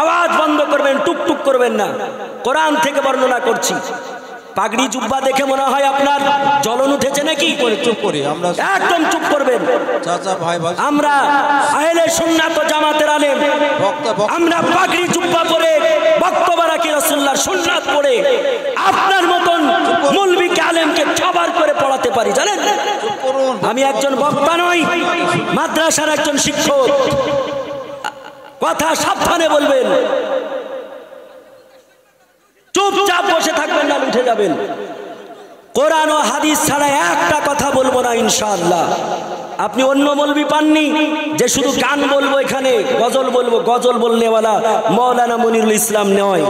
আওয়াজ বন্ধ করবেন, টুকটুক করবেন না। কোরআন থেকে বর্ণনা করছি। পাগড়ি জুব্বা দেখে মনে হয় আপনার জ্বলন উঠেছে নাকি? চুপ করি আমরা, একদম চুপ করবেন। চাচা ভাই ভাই, আমরা আহলে সুন্নাত ও জামাতের আলেম, আমরা পাগড়ি জুব্বা পরে বক্তব্য রাখি রাসূলুল্লাহর সুন্নাত পড়ে আপনার মতন মৌলবীকে আলেমকে খাবার করে পড়াতে পারি, জানেন? আমি একজন বক্তা নই, মাদ্রাসার একজন শিক্ষক। কথা সাবধানে বলবেন, চুপচাপ বসে থাকবেন না, উঠে যাবেন। কোরআন ও হাদিস ছাড়া একটা কথা বলবো না ইনশাআল্লাহ। আপনি অন্য মৌলবি পাননি যে শুধু গান বলবো, এখানে গজল বলবো। গজল বলনেওয়ালা মৌলানা মনিরুল ইসলাম নয়,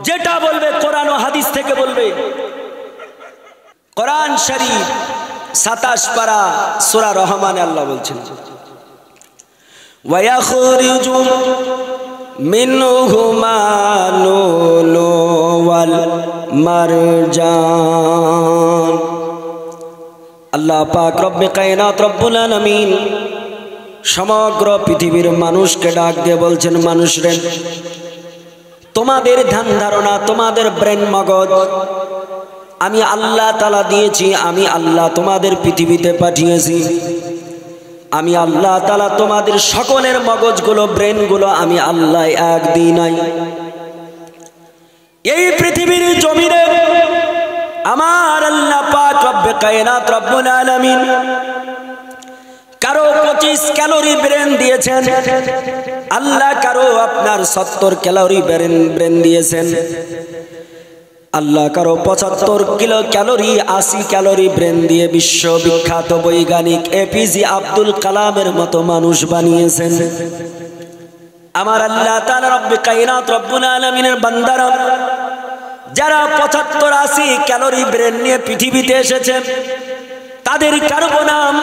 যেটা বলবে কোরআন ও হাদিস থেকে বলবে। কোরআন শরীফ 27 পারা সূরা রহমানে আল্লাহ বলছেন, ওয়ায়াখরিজু মিনহুমা লুলু ওয়াল মারজান। আল্লাহ পাক রব্বে কায়নাত রব্বুল আলামিন সমগ্র পৃথিবীর মানুষকে ডাক দিয়ে বলছেন, মানুষরে তোমাদের ধ্যান ধারণা, তোমাদের ব্রেন মগজ আমি আল্লাহ তাআলা দিয়েছি। আমি আল্লাহ তোমাদের পৃথিবীতে পাঠিয়েছি। আমি আল্লাহ তাআলা তোমাদের সকলের মগজগুলো, ব্রেনগুলো আমি আল্লাহ এক দিই নাই। এই পৃথিবীর জমিনে আমার আল্লাহ পাক রব্বে কায়নাত রব্বুল আলামিন কারো 25 ক্যালোরি ব্রেন দিয়েছেন আল্লাহ, কারো আপনার 70 ক্যালোরি ব্রেন দিয়েছেন আল্লাহ, কারো 75 কিলো ক্যালোরি 80 ক্যালোরি ব্রেন দিয়ে বিশ্ববিখ্যাত বৈজ্ঞানিক এপিজে আব্দুল কালামের মতো মানুষ বানিয়েছেন। আমার আল্লাহ তাআলা রব্বে কায়নাত রব্বুল আলামিনের বান্দারা যারা 75-80 ক্যালোরি ব্রেন নিয়ে পৃথিবীতে এসেছে, তাদের কারো নাম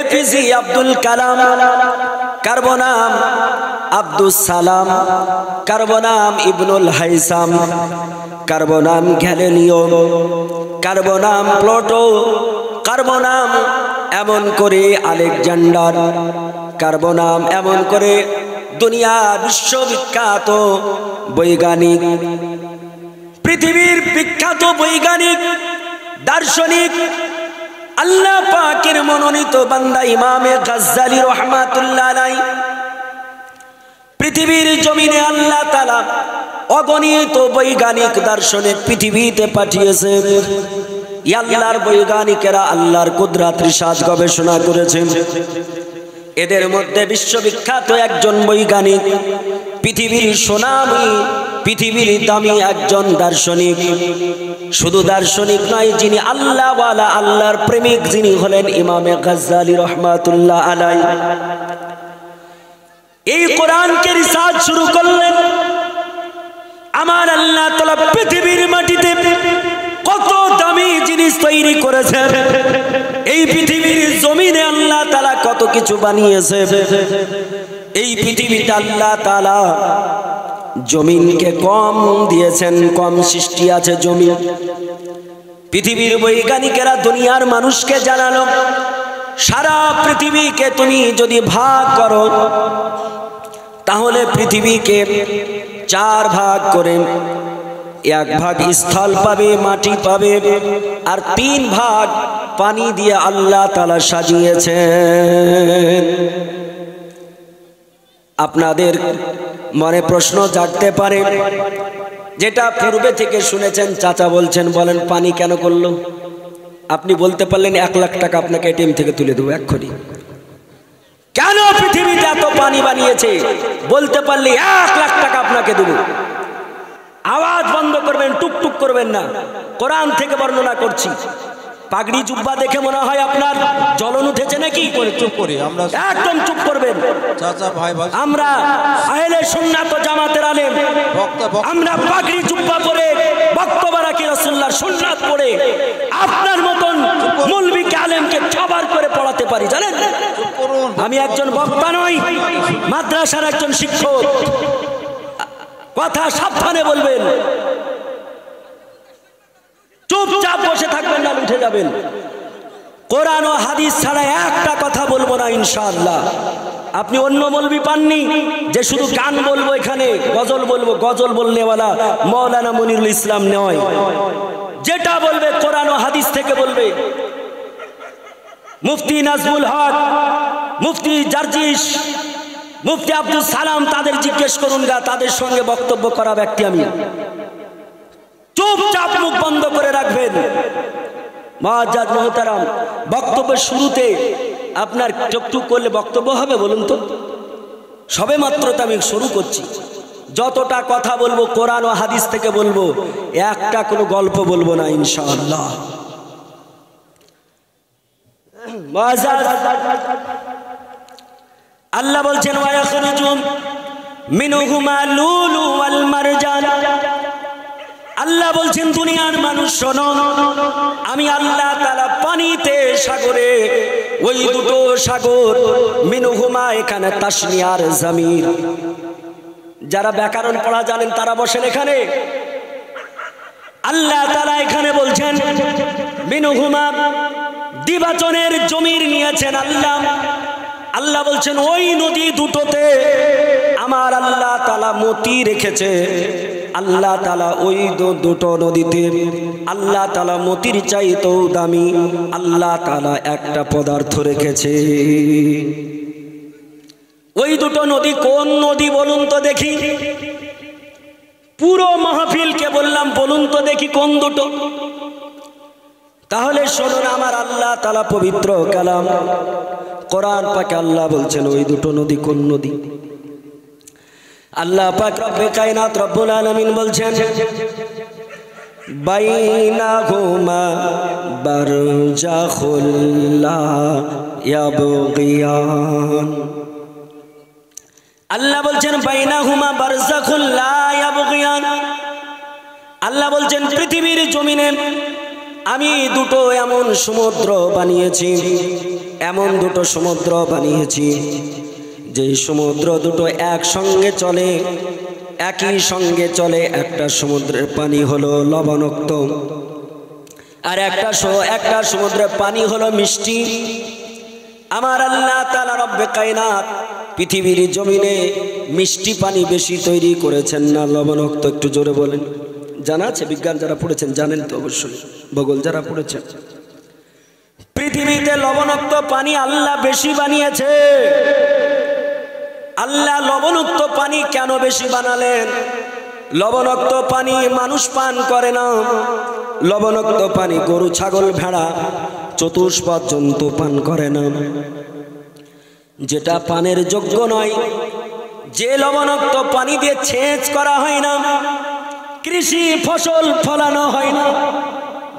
এপিজে আব্দুল কালাম, কারো নাম আব্দুল সালাম, কারো নাম ইবনুল হাইসাম, কারো নাম গ্যালিলিও, কারো নাম প্লুটো, কারো নাম এমন করে আলেকজান্ডার, কারো নাম এমন করে দুনিয়া বিশ্ববিখ্যাত বৈজ্ঞানিক, পৃথিবীর বিখ্যাত বৈজ্ঞানিক দার্শনিক আল্লাহ পাকের মনোনীত বান্দা ইমামে গাজ্জালী রাহমাতুল্লাহ আলাইহি পৃথিবীর জমিনে আল্লাহ তাআলা অগণিত বৈজ্ঞানিক দার্শনিক পৃথিবীতে পাঠিয়েছে। আল্লাহর বৈজ্ঞানিকেরা আল্লাহর কুদরতের সাথে গবেষণা করেছেন। এদের মধ্যে বিশ্ববিখ্যাত একজন বৈজ্ঞানিক, পৃথিবীর সুনামি, পৃথিবীর দামি একজন দার্শনিক, শুধু দার্শনিক নয়, যিনি আল্লাহওয়ালা, আল্লাহর প্রেমিক, যিনি হলেন ইমামে গাজ্জালী রাহমাতুল্লাহ আলাইহি। এই কোরআনকে রিসার্চ শুরু করলেন। আমার আল্লাহ তাআলা পৃথিবীর মাটিতে কত দামি জিনিস তৈরি করেছেন, এই পৃথিবীর জমিনে আল্লাহ তাআলা কত কিছু বানিয়েছে। এই পৃথিবীতে আল্লাহ তাআলা জমিনকে কম দিয়েছেন, কম সৃষ্টি আছে জমিন। পৃথিবীর বৈজ্ঞানিকেরা দুনিয়ার মানুষকে জানালো, সারা পৃথিবীকে তুমি যদি ভাগ করো তাহলে পৃথিবীকে 4 ভাগ করে 1 ভাগ স্থল পাবে, মাটি পাবে, আর 3 ভাগ পানি দিয়ে আল্লাহ তাআলা সাজিয়েছেন। আপনাদের মনে প্রশ্ন জাগতে পারে, যেটা পূর্বে থেকে শুনেছেন, চাচা বলছেন, বলেন পানি কেন করলো? আপনি বলতে পারলেন 1 লাখ টাকা আপনাকে এটিএম থেকে তুলে দেবো এক্ষুনি। কেন পৃথিবীতে এত পানি বানিয়েছে বলতে পারলে 1 লাখ টাকা আপনাকে দেবো। আওয়াজ বন্ধ করবেন, টুকটুক করবেন না। কোরআন থেকে বর্ণনা করছি। পাগড়ি জুব্বা দেখে মনে হয় আপনার জ্বলন উঠেছে নাকি? চুপ করি আমরা, একদম চুপ করবেন। চাচা ভাই ভাই, আমরা আহলে সুন্নাত ও জামাতের আলেম, আমরা পাগড়ি জুব্বা পরে বক্তব্য রাখি রাসূলুল্লাহর সুন্নাত পড়ে আপনার মতন মৌলবীকে আলেমকে খাবার করে পড়াতে পারি, জানেন? আমি একজন বক্তা নই, মাদ্রাসার একজন শিক্ষক। কথা সাবধানে বলবেন, চুপচাপ বসে থাকবেন না, উঠে যাবেন। কোরআন ও হাদিস ছাড়া একটা কথা বলবো না ইনশাআল্লাহ। আপনি অন্য মৌলবি পাননি যে শুধু গান বলবো, এখানে গজল বলবো, গজল বলনেওয়ালা মৌলানা মনিরুল ইসলাম নয়, যেটা বলবে কোরআন ও হাদিস থেকে বলবে। মুফতি নাজমুল হক, মুফতি জার্জিস, মুফতি আব্দুল সালাম, তাদের জিজ্ঞেস করুন গা, তাদের সঙ্গে বক্তব্য করা ব্যক্তি আমি। চুপচাপ মুখ বন্ধ করে রাখবেন। মুআজ্জাজ মুহতারাম, বক্তব্যের শুরুতে আপনার টুকটুক করলে বক্তব্য হবে বলুন তো? সবে মাত্র তো আমি শুরু করছি, যতটা কথা বলবো কোরআন ও হাদিস থেকে বলবো, একটা কোনো গল্প বলবো না ইনশাআল্লাহ। মুআজ্জাজ, আল্লাহ বলছেন ওয়া ইয়াখরুজু মিনহুমা লুলু ওয়াল মারজান। আল্লাহ বলছেন দুনিয়ার মানুষ শোনো, আমি আল্লাহ তাআলা পানিতে, সাগরে, ওই দুটো সাগর, মিনহুমা এখানে তাসনিয়ার জামির। যারা ব্যাকরণ পড়া জানেন তারা বসেন এখানে। আল্লাহ তাআলা এখানে বলছেন মিনহুমা, দ্বিবচনের জমির নিয়েছেন আল্লাহ। আল্লাহ বলছেন ওই নদী দুটোতে আমার আল্লাহ তাআলা মতি রেখেছে। আল্লাহ তাআলা ওই দুটো নদীতে আল্লাহ তাআলা মতির চাইতেও দামি আল্লাহ তাআলা একটা পদার্থ রেখেছে। ওই দুটো নদী কোন নদী বলুন তো দেখি? পুরো মাহফিলকে বললাম বলুন তো দেখি কোন দুটো? তাহলে শুনুন, আমার আল্লাহ তাআলা পবিত্র কালাম কোরআন পাকে আল্লাহ বলছেন ওই দুটো নদী কোন নদী? আল্লাহ পাক রব্বে কায়নাত রব্বুল আলামিন বলছেন বাইনাহুমা বারজাখুল লা ইয়াবগিয়ান। আল্লাহ বলছেন বাইনাহুমা বারজাখুল লা ইয়াবগিয়ান। আল্লাহ বলছেন পৃথিবীর জমিনে আমি দুটো এমন সমুদ্র বানিয়েছি, এমন দুটো সমুদ্র বানিয়েছি যে সমুদ্র দুটো একসঙ্গে চলে, একই সঙ্গে চলে। একটা সমুদ্রের পানি হলো লবণাক্ত, আর একটা সমুদ্রের পানি হলো মিষ্টি। আমার আল্লাহ তাআলা রব্বে কায়নাত পৃথিবীর জমিনে মিষ্টি পানি বেশি তৈরি করেছেন না লবণাক্ত? একটু জোরে বলেন। জানা আছে? বিজ্ঞান যারা পড়েছেন জানেন তো অবশ্যই, ভূগোল যারা পড়েছেন। পৃথিবীতে লবণাক্ত পানি আল্লাহ বেশি বানিয়েছে। আল্লাহ লবণাক্ত পানি কেন বেশি বানালেন? লবণাক্ত পানি মানুষ পান করে না, লবণাক্ত পানি গরু, ছাগল, ভেড়া, চতুষ্পদ জন্তু পান করে না। যেটা পানের যোগ্য নয়, যে লবণাক্ত পানি দিয়ে সেচ করা হয় না, কৃষি ফসল ফলানো হয় না,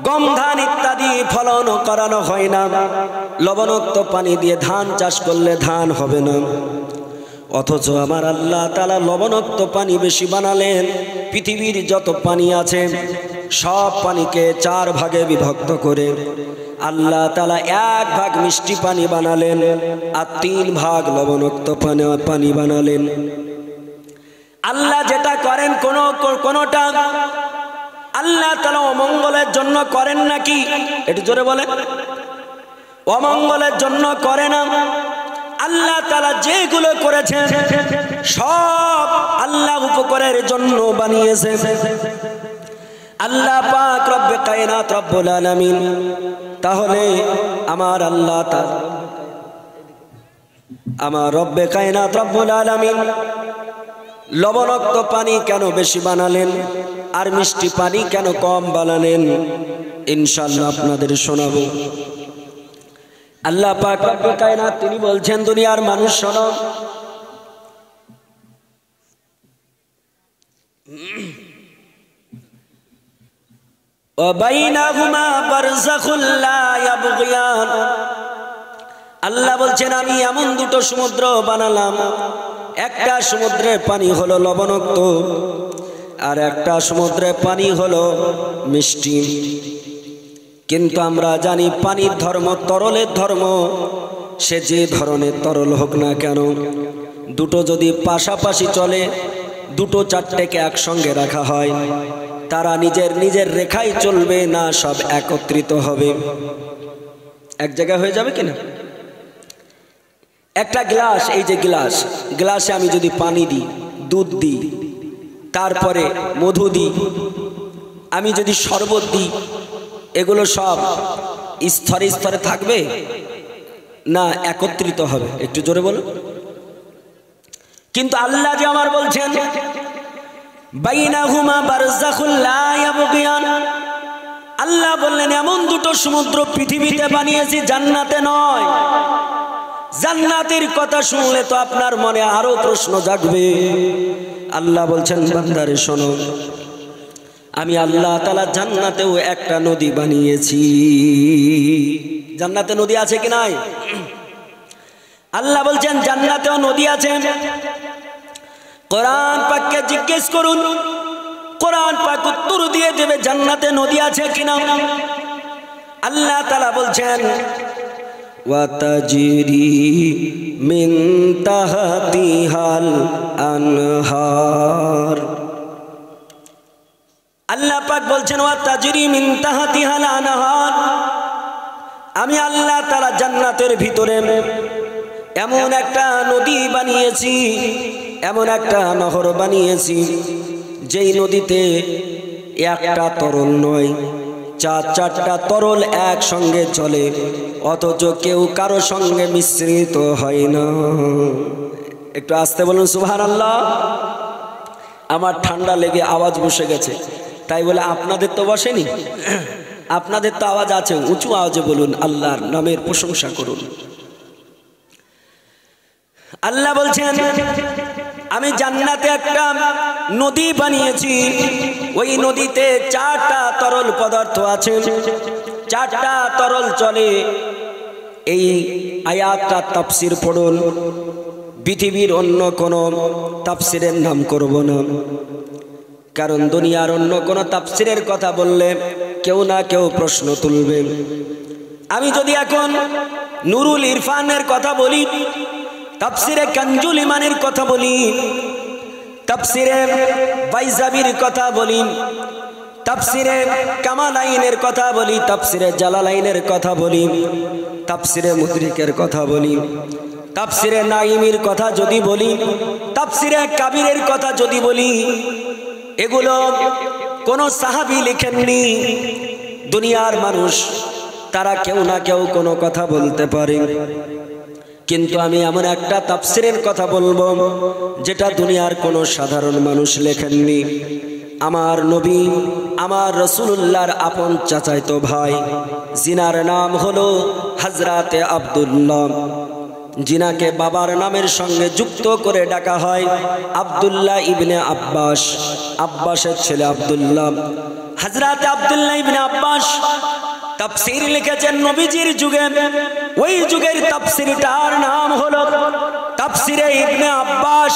গম ধান ইত্যাদি ফলন করানো হয় না, লবণাক্ত পানি দিয়ে ধান চাষ করলে ধান হবে না। অথচ আমার আল্লাহ তাআলা লবণাক্ত পানি বেশি বানালেন। পৃথিবীর যত পানি আছে সব পানিকে 4 ভাগে বিভক্ত করে আল্লাহ তাআলা 1 ভাগ মিষ্টি পানি বানালেন, আর 3 ভাগ লবণাক্ত পানি বানালেন। আল্লাহ যেটা করেন কোনটা আল্লাহ তাআলা অমঙ্গলের জন্য করেন নাকি? একটু জোরে বলেন। অমঙ্গলের জন্য করে না। আল্লাহ তাআলা যেগুলো করেছেন সব আল্লাহ উপকারের জন্য বানিয়েছে। আল্লাহ পাক রব্বে কায়নাত রব্বুল আলামিন। তাহলে আমার আল্লাহ তাআলা, আমার রব্বে কায়নাত রব্বুল আলামিন লবণাক্ত পানি কেন বেশি বানালেন আর মিষ্টি পানি কেন কম বানালেন? ইনশাআল্লাহ আপনাদের শোনাবো। আল্লাহ পাক রব্বে কায়নাত তিনি বলছেন দুনিয়ার মানুষ শোনো, ওয়া বাইনাহুমা বারযাখুল লা ইয়াবগিয়ান। আল্লাহ বলছেন আমি এমন দুটো সমুদ্র বানালাম, একটা সমুদ্রের পানি হলো লবণাক্ত আর একটা সমুদ্রের পানি হলো মিষ্টি। কিন্তু আমরা জানি পানির ধর্ম, তরলের ধর্ম, সে যে ধরনের তরল হোক না কেন, দুটো যদি পাশাপাশি চলে, দুটো চারটেকে একসঙ্গে রাখা হয়, তারা নিজের নিজের রেখায় চলবে না, সব একত্রিত হবে, এক জায়গায় হয়ে যাবে কিনা? একটা গ্লাস, এই যে গ্লাসে আমি যদি পানি দিই, দুধ দিই, তারপরে মধু দিই, আমি যদি শরবত দিই, এগুলো সব স্তরে স্তরে থাকবে না একত্রিত হবে? একটু জোরে বলুন। কিন্তু আল্লাহ যে আমার বলছেন বাইনাহুমা বারযাখুল লা ইয়াবগিয়ান, আল্লাহ বললেন এমন দুটো সমুদ্র পৃথিবীতে বানিয়েছি, জান্নাতে নয়। জান্নাতের কথা শুনলে তো আপনার মনে আরো প্রশ্ন জাগবে। আল্লাহ বলছেন বান্দারে শোনো, আমি আল্লাহ তাআলা জান্নাতেও একটা নদী বানিয়েছি। জান্নাতে নদী আছে কি নাই? আল্লাহ বলছেন জান্নাতেও নদী আছে। কোরআন পাককে জিজ্ঞেস করুন, কোরআন পাক উত্তর দিয়ে দেবে জান্নাতে নদী আছে কিনা। আল্লাহ তাআলা বলছেন ওয়াতাজরি মিন তাহতিহাল আনহার। আল্লাহ পাক বলছেন ওয়াতাজরি মিন তাহতিহাল আনহার, আমি আল্লাহ তাআলা জান্নাতের ভিতরে এমন একটা নদী বানিয়েছি, এমন একটা নহর বানিয়েছি, যেই নদীতে একটা তরল নয়, চারটা তরল একসঙ্গে চলে, অথচ কেউ কারো সঙ্গে মিশ্রিত হয় না। একটু আস্তে বলুন সুবহানাল্লাহ। আমার ঠান্ডা লেগে আওয়াজ বসে গেছে, তাই বলে আপনাদের তো বসেনি, আপনাদের তো আওয়াজ আছে, উঁচু আওয়াজে বলুন, আল্লাহর নামের প্রশংসা করুন। আল্লাহ বলছেন আমি জান্নাতে একটা নদী বানিয়েছি, ওই নদীতে চারটা তরল পদার্থ আছে, চারটা তরল চলে। এই আয়াতটা তাফসীর পড়ুন, পৃথিবীর অন্য কোনো তাফসীরের নাম করব না, কারণ দুনিয়ার অন্য কোনো তাফসীরের কথা বললে কেউ না কেউ প্রশ্ন তুলবে। আমি যদি এখন নুরুল ইরফানের কথা বলি, তাফসীরে কানজুল ইমানের কথা বলি, তাফসীরে বাইজাবির কথা বলি, তাফসীরে কামালাইনের কথা বলি, তাফসীরে জালালাইনের কথা বলি, তাফসীরে মুদরিকের কথা বলি, তাফসীরে নাইমির কথা যদি বলি, তাফসীরে কাবিরের কথা যদি বলি, এগুলো কোন সাহাবী লিখেননি, দুনিয়ার মানুষ তারা কেউ না কেউ কোনো কথা বলতে পারে। কিন্তু আমি এমন একটা তাফসীরের কথা বলবো যেটা দুনিয়ার কোনো সাধারণ মানুষ লেখেননি। আমার নবী, আমার রাসূলুল্লাহর আপন চাচাতো ভাই, জিনার নাম হলো হযরতে আব্দুল্লাহ, জিনাকে বাবার নামের সঙ্গে যুক্ত করে ডাকা হয় আব্দুল্লাহ ইবনে আব্বাস, আব্বাসের ছেলে আব্দুল্লাহ। হযরতে আব্দুল্লাহ ইবনে আব্বাস তাফসীর লিখেছেন নবীজির যুগে, ওই যুগের তাফসীরটার নাম হলো তাফসীরে ইবনে আব্বাস।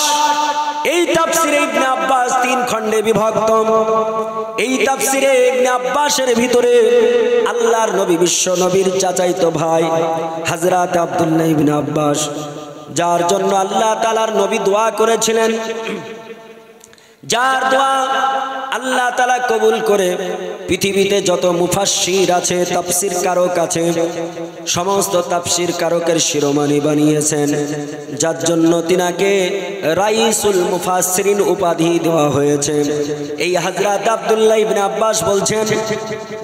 এই তাফসীরে ইবনে আব্বাস 3 খণ্ডে বিভক্ত। এই তাফসীরে ইবনে আব্বাসের ভিতরে আল্লাহর নবী, বিশ্ব নবীর চাচাতো ভাই হযরত আব্দুল্লাহ ইবনে আব্বাস, যার জন্য আল্লাহ তাআলার নবী দোয়া করেছিলেন, যার দোয়া আল্লাহ তাআলা কবুল করে পৃথিবীতে যত মুফাসসির আছে, তাফসীর কারক আছে, সমস্ত তাফসীর কারকের শিরোমণি বানিয়েছেন, যার জন্য তিনাকে রাইসুল মুফাসসিরিন উপাধি দেওয়া হয়েছে। এই হযরত আব্দুল্লাহ ইবনে আব্বাস বলছেন,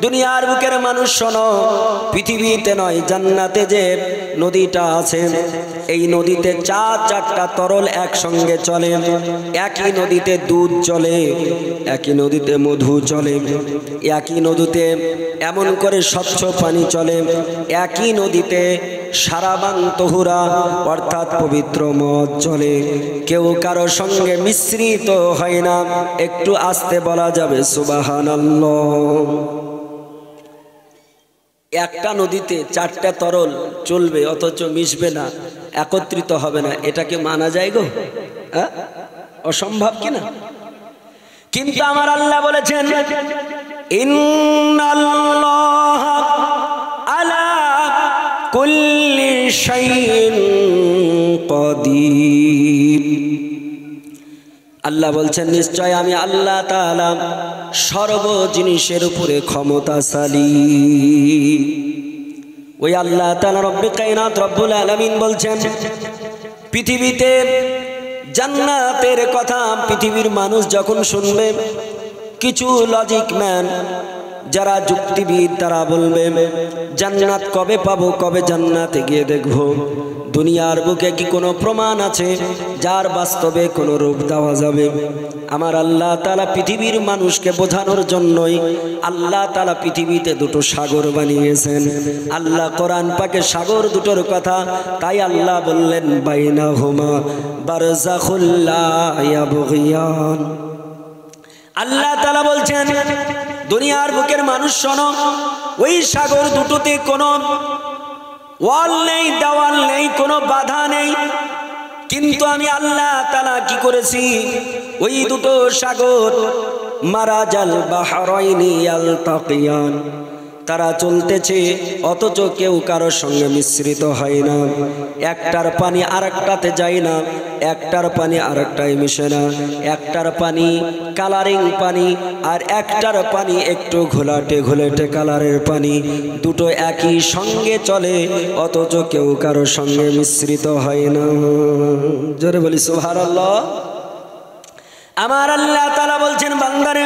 দুনিয়ার বুকের মানুষ শোনো, পৃথিবীতে নয় জান্নাতে যে নদীটা আছে, এই নদীতে চারটা তরল একসঙ্গে চলে, একই নদীতে দুধ চলে, একই নদীতে মধু চলে, একই নদীতে এমন করে স্বচ্ছ পানি চলে, একই নদীতে সারাবান তহুরা অর্থাৎ পবিত্র মদ চলে, কেউ কারো সঙ্গে মিশ্রিত হয় না। একটু আস্তে বলা যাবে সুবহানাল্লাহ। একটা নদীতে 4টা তরল চলবে, অথচ মিশবে না, একত্রিত হবে না, এটাকে মানা যায় গো? অসম্ভব কিনা? কিন্তু আমার আল্লাহ বলেছেন ইন্নাল্লাহা আলা কুল্লি শাইইন কাদির। আল্লাহ বলছেন নিশ্চয় আমি আল্লাহ তাআলা সর্ব জিনিসের উপরে ক্ষমতাশালী। ওই আল্লাহ তাআলা রব্বে কায়নাত রব্বুল আলামিন বলছেন পৃথিবীতে জান্নাতের কথা পৃথিবীর মানুষ যখন শুনবে, কিছু লজিক ম্যান যারা যুক্তিবিদ তারা বলবে জান্নাত কবে পাবো, কবে জান্নাতে গিয়ে দেখব। দুনিয়ার বুকে কি কোনো প্রমাণ আছে যার বাস্তবে কোনো রূপ দেওয়া যাবে? আমার আল্লাহ তাআলা পৃথিবীর মানুষকে বোঝানোর জন্যই আল্লাহ তাআলা পৃথিবীতে দুটো সাগর বানিয়েছেন। আল্লাহ কোরআন পাকে সাগর দুটোর কথা, তাই আল্লাহ বললেন বাইনাহুমা বারযাখুল লা ইয়াবগিয়ান। আল্লাহ তাআলা বলছেন দুনিয়ার বুকের মানুষ শোনো, ওই সাগর দুটোতে কোনো ওয়াল নেই, দেওয়াল নেই, কোনো বাধা নেই, কিন্তু আমি আল্লাহ তাআলা কি করেছি, ওই দুটো সাগর মারাজাল বাহরাইনি ইয়ালতাকিয়ান, তারা চলতেছে অথচ কেউ কারোর সঙ্গে মিশ্রিত হয় না। একটার পানি আরেকটাতে যায় না, একটার পানি আরেকটায় মিশে না। একটার পানি কালারিং পানি আর একটার পানি একটু ঘোলাটে ঘোলাটে কালারের পানি, দুটো একই সঙ্গে চলে অথচ কেউ কারোর সঙ্গে মিশ্রিত হয় না। জোরে বলি সুবহানাল্লাহ। আমার আল্লাহ তাআলা বলছেন বান্দারে,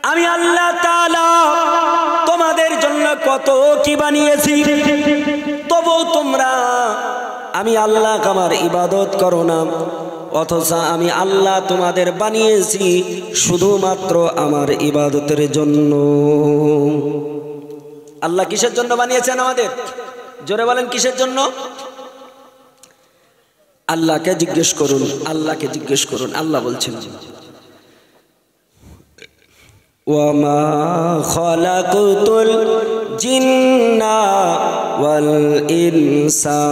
আমি আল্লাহ তাআলা তোমাদের জন্য কত কি বানিয়েছি, তবু তোমরা আমি আল্লাহ আমার ইবাদত করো না, অথচ আমি আল্লাহ তোমাদের বানিয়েছি শুধুমাত্র আমার ইবাদতের জন্য। আল্লাহ কিসের জন্য বানিয়েছেন আমাদের? জোরে বলেন কিসের জন্য? আল্লাহকে জিজ্ঞেস করুন, আল্লাহকে জিজ্ঞেস করুন। আল্লাহ বলছেন ওয়ামা খালাকুতুল জিন্না ওয়াল ইনসা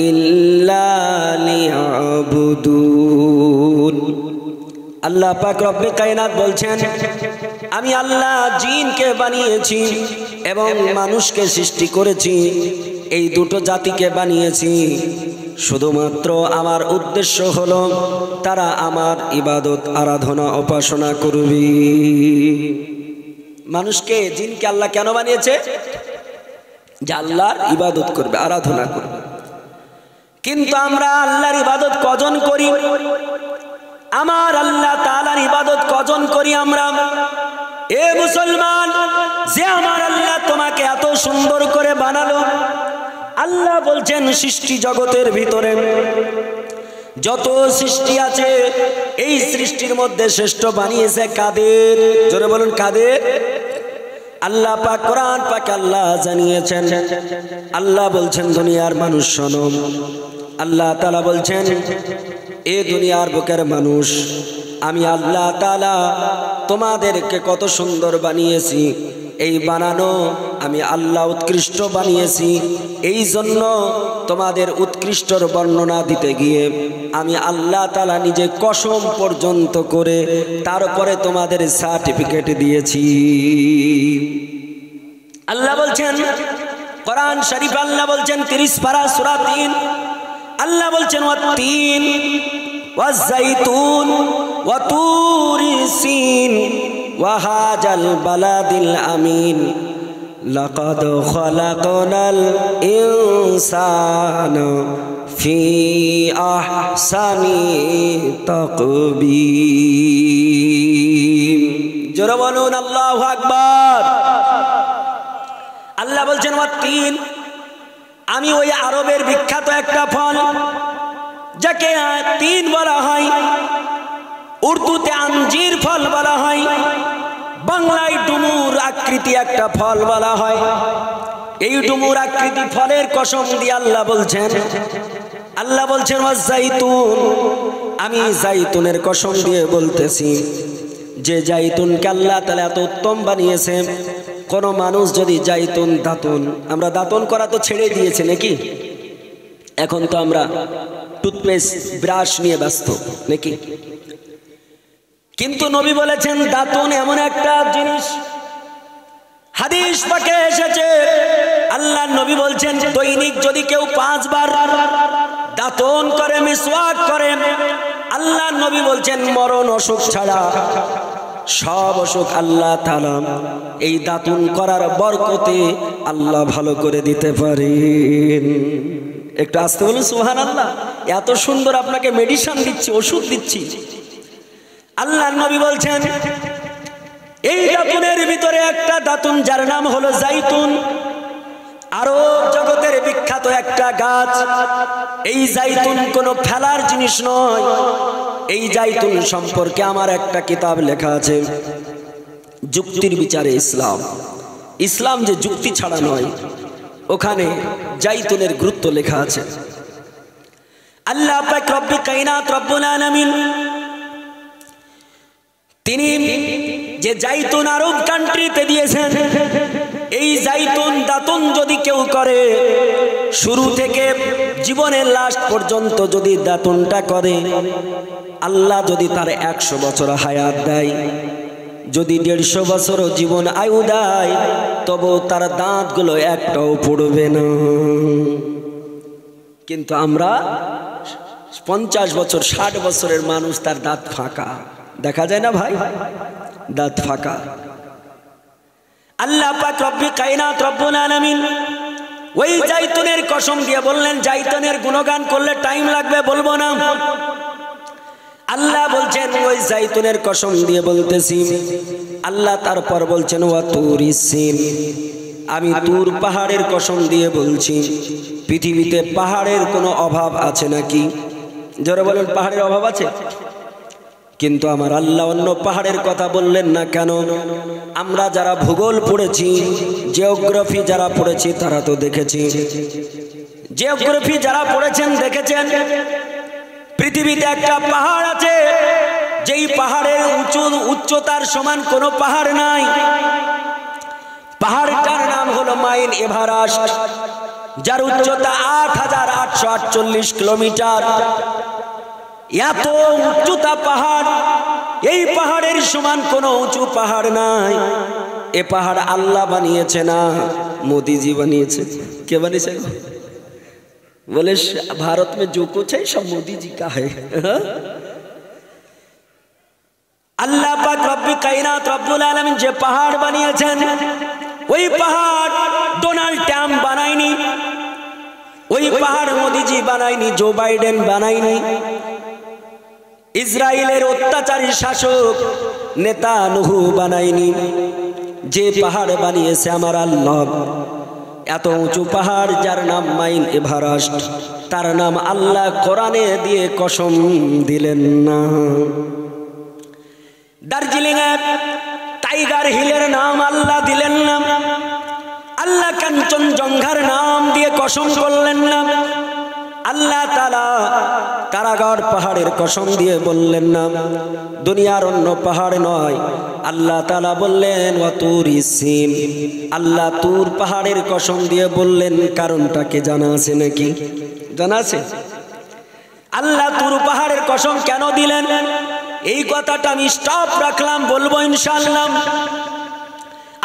ইল্লা লিয়াবুদুন। আল্লাহ পাক রব্বে কায়নাত বলছেন আমি আল্লাহ জিনকে বানিয়েছি এবং মানুষকে সৃষ্টি করেছি, এই দুটো জাতিকে বানিয়েছি শুধুমাত্র আমার উদ্দেশ্য হলো তারা আমার ইবাদত আরাধনা উপাসনা করবে। মানুষকে জিনকে আল্লাহ কেন বানিয়েছে? যে আল্লাহর ইবাদত করবে, আরাধনা করবে। কিন্তু আমরা আল্লাহর ইবাদত কজন করি? আমার আল্লাহ তাআলার ইবাদত কজন করি আমরা? এ মুসলমান, যে আমার আল্লাহ তোমাকে এত সুন্দর করে বানালো, আল্লাহ বলছেন সৃষ্টি জগতের ভিতরে যত সৃষ্টি আছে এই সৃষ্টির মধ্যে শ্রেষ্ঠ বানিয়েছে কাদের? জোরে বলুন কাদের? আল্লাহ পাক কোরআন পাকে আল্লাহ জানিয়েছেন। আল্লাহ বলছেন দুনিয়ার মানুষ শোনো, আল্লাহ তাআলা বলছেন এ দুনিয়ার বুকের মানুষ, আমি আল্লাহ তাআলা তোমাদেরকে কত সুন্দর বানিয়েছি। এই বানানো আমি আল্লাহ উৎকৃষ্ট বানিয়েছি, এই জন্য তোমাদের উৎকৃষ্টর বর্ণনা দিতে গিয়ে আমি আল্লাহ তাআলা নিজে কসম পর্যন্ত করে তারপরে তোমাদের সার্টিফিকেট দিয়েছি। আল্লাহ বলছেন কোরআন শরীফ, আল্লাহ বলছেন 30 পারা সূরা 3, আল্লাহ বলছেন ওয়াত-তিন ওয়াজ-জাইতুন ওয়া তুরি সিন ওয়া হাজাল বালাদিল আমিন লাকাদ খালাকনাল ইনসানা ফি আহসানি তাকবীম। জোরে বলুন আল্লাহু আকবার। আল্লাহ বলছেন ওয়াত-তিন, আমি ওই আরবের বিখ্যাত একটা ফল যাকে তিন বলা হয়, উর্দুতে আঞ্জির ফল বলা হয়, বাংলায় ডুমুর আকৃতি একটা ফল বলা হয়। এই ডুমুর আকৃতি ফলের কসম দিয়ে আল্লাহ বলছেন, আল্লাহ বলছেন ওয়াজ-জাইতুন, আমি জাইতুনের কসম দিয়ে বলতেছি যে জাইতুনকে আল্লাহ তাআলা এত উত্তম বানিয়েছে। কোন মানুষ যদি জাইতুন দাঁতন, আমরা দাঁতন করা তো ছেড়ে দিয়েছে নাকি, এখন তো আমরা টুথপেস্ট ব্রাশ নিয়ে ব্যস্ত নাকি, কিন্তু নবী বলেছেন দাঁতন এমন একটা জিনিস, হাদিস পাকে এসেছে আল্লাহর নবী বলছেন দৈনিক যদি কেউ 5 বার দাঁতন করে, মিসওয়াক করে, আল্লাহর নবী বলছেন মরণ অসুখ ছাড়া সব অসুখ আল্লাহ তাআলা এই দাঁতন করার বরকতে আল্লাহ ভালো করে দিতে পারেন। একটু আসতে বলুন সুবহানাল্লাহ। এত সুন্দর আপনাকে মেডিসিন দিচ্ছি, ওষুধ দিচ্ছি। আল্লাহর নবী বলছেন এই দাতুনের ভিতরে একটা দাতুন যার নাম হলো জাইতুন, আরব জগতের বিখ্যাত একটা গাছ। এই জাইতুন কোনো ফেলার জিনিস নয়। এই জাইতুন সম্পর্কে আমার একটা কিতাব লেখা আছে, যুক্তির বিচারে ইসলাম। ইসলাম যে যুক্তি ছাড়া নয়, ওখানে জাইতুনের গুরুত্ব লেখা আছে। আল্লাহ পাক রব্বুল কায়নাত রব্বুল আলামিন তিনি যে জাইতুন আরব কান্ট্রিতে দিয়েছেন, এই জাইতুন দাতুন যদি কেউ করে, শুরু থেকে জীবনের লাস্ট পর্যন্ত যদি দাতুনটা করে, আল্লাহ যদি তার 100 বছর হায়াত দেয়, যদি 150 বছর জীবন আয়ু দেয়, তবু তার দাঁতগুলো একটাও পড়বে না। কিন্তু আমরা 50 বছর 60 বছরের মানুষ, তার দাঁত ফাঁকা, দেখা যায় না ভাই, দাঁত ফাঁকা। আল্লাহ পাক রব্বুল কায়নাত রব্বুল আলামিন ওই জাইতুনের কসম দিয়ে বললেন, জাইতুনের গুণগান করলে টাইম লাগবে, বলবো না। আল্লাহ বলছেন ওই জাইতুনের কসম দিয়ে বলতেছি। আল্লাহ তারপর বলছেন ওয়া তুরিস সিন, আমি তুর পাহাড়ের কসম দিয়ে বলছি। পৃথিবীতে পাহাড়ের কোনো অভাব আছে নাকি? জোরে বলেন, পাহাড়ের অভাব আছে? কিন্তু আমার আল্লাহ অন্য পাহাড়ের কথা বললেন না কেন? আমরা যারা ভূগোল পড়েছি, জিওগ্রাফি যারা পড়েছি, তারা তো দেখেছি। জিওগ্রাফি যারা পড়েছেন দেখেছেন, পৃথিবীতে একটা পাহাড় আছে, যেই পাহাড়ের উচ্চতার সমান কোনো পাহাড় নাই। পাহাড়টার নাম হলো মাউন্ট এভারেস্ট, যার উচ্চতা 8848 কিলোমিটার। এত উচ্চতা পাহাড়, এই পাহাড়ের সমান কোনো উঁচু পাহাড় নাই। এ পাহাড় আল্লাহ বানিয়েছে না, মোদীজি বানিয়েছে। কে বানিয়েছে? बोले भारत में जो कुछ है सब मोदी जी का है। আল্লাহ পাক রব্বুল কায়নাত রব্বুল আলামিন যে পাহাড় বানিয়েছেন, ওই পাহাড় ডোনাল্ড ট্রাম্প বানায়নি, ওই পাহাড় মোদিজি বানায়নি, জো বাইডেন বানায়নি, ইসরায়েলের অত্যাচারী শাসক নেতানিয়াহু বানায়নি। যে পাহাড় বানিয়েছে আমার আল্লাহ। এত উঁচু পাহাড় যার নাম মাউন্ট এভারেস্ট, তার নাম আল্লাহ কোরআনে দিয়ে কসম দিলেন না। দার্জিলিং এ টাইগার হিলের নাম আল্লাহ দিলেন না। আল্লাহ কাঞ্চনজঙ্ঘার নাম দিয়ে কসম করলেন না। আল্লাহ তাআলা কারাগার পাহাড়ের কসম দিয়ে বললেন না। দুনিয়ার অন্য পাহাড় নয়, আল্লাহ তাআলা বললেন ওয়া তুরিস সিন। আল্লাহ তুর পাহাড়ের কসম দিয়ে বললেন, কারণটা কি জানা আছে নাকি? জানা আছে? আল্লাহ তুর পাহাড়ের কসম কেন দিলেন? এই কথাটা আমি স্টপ রাখলাম, বলবো ইনশাআল্লাহ।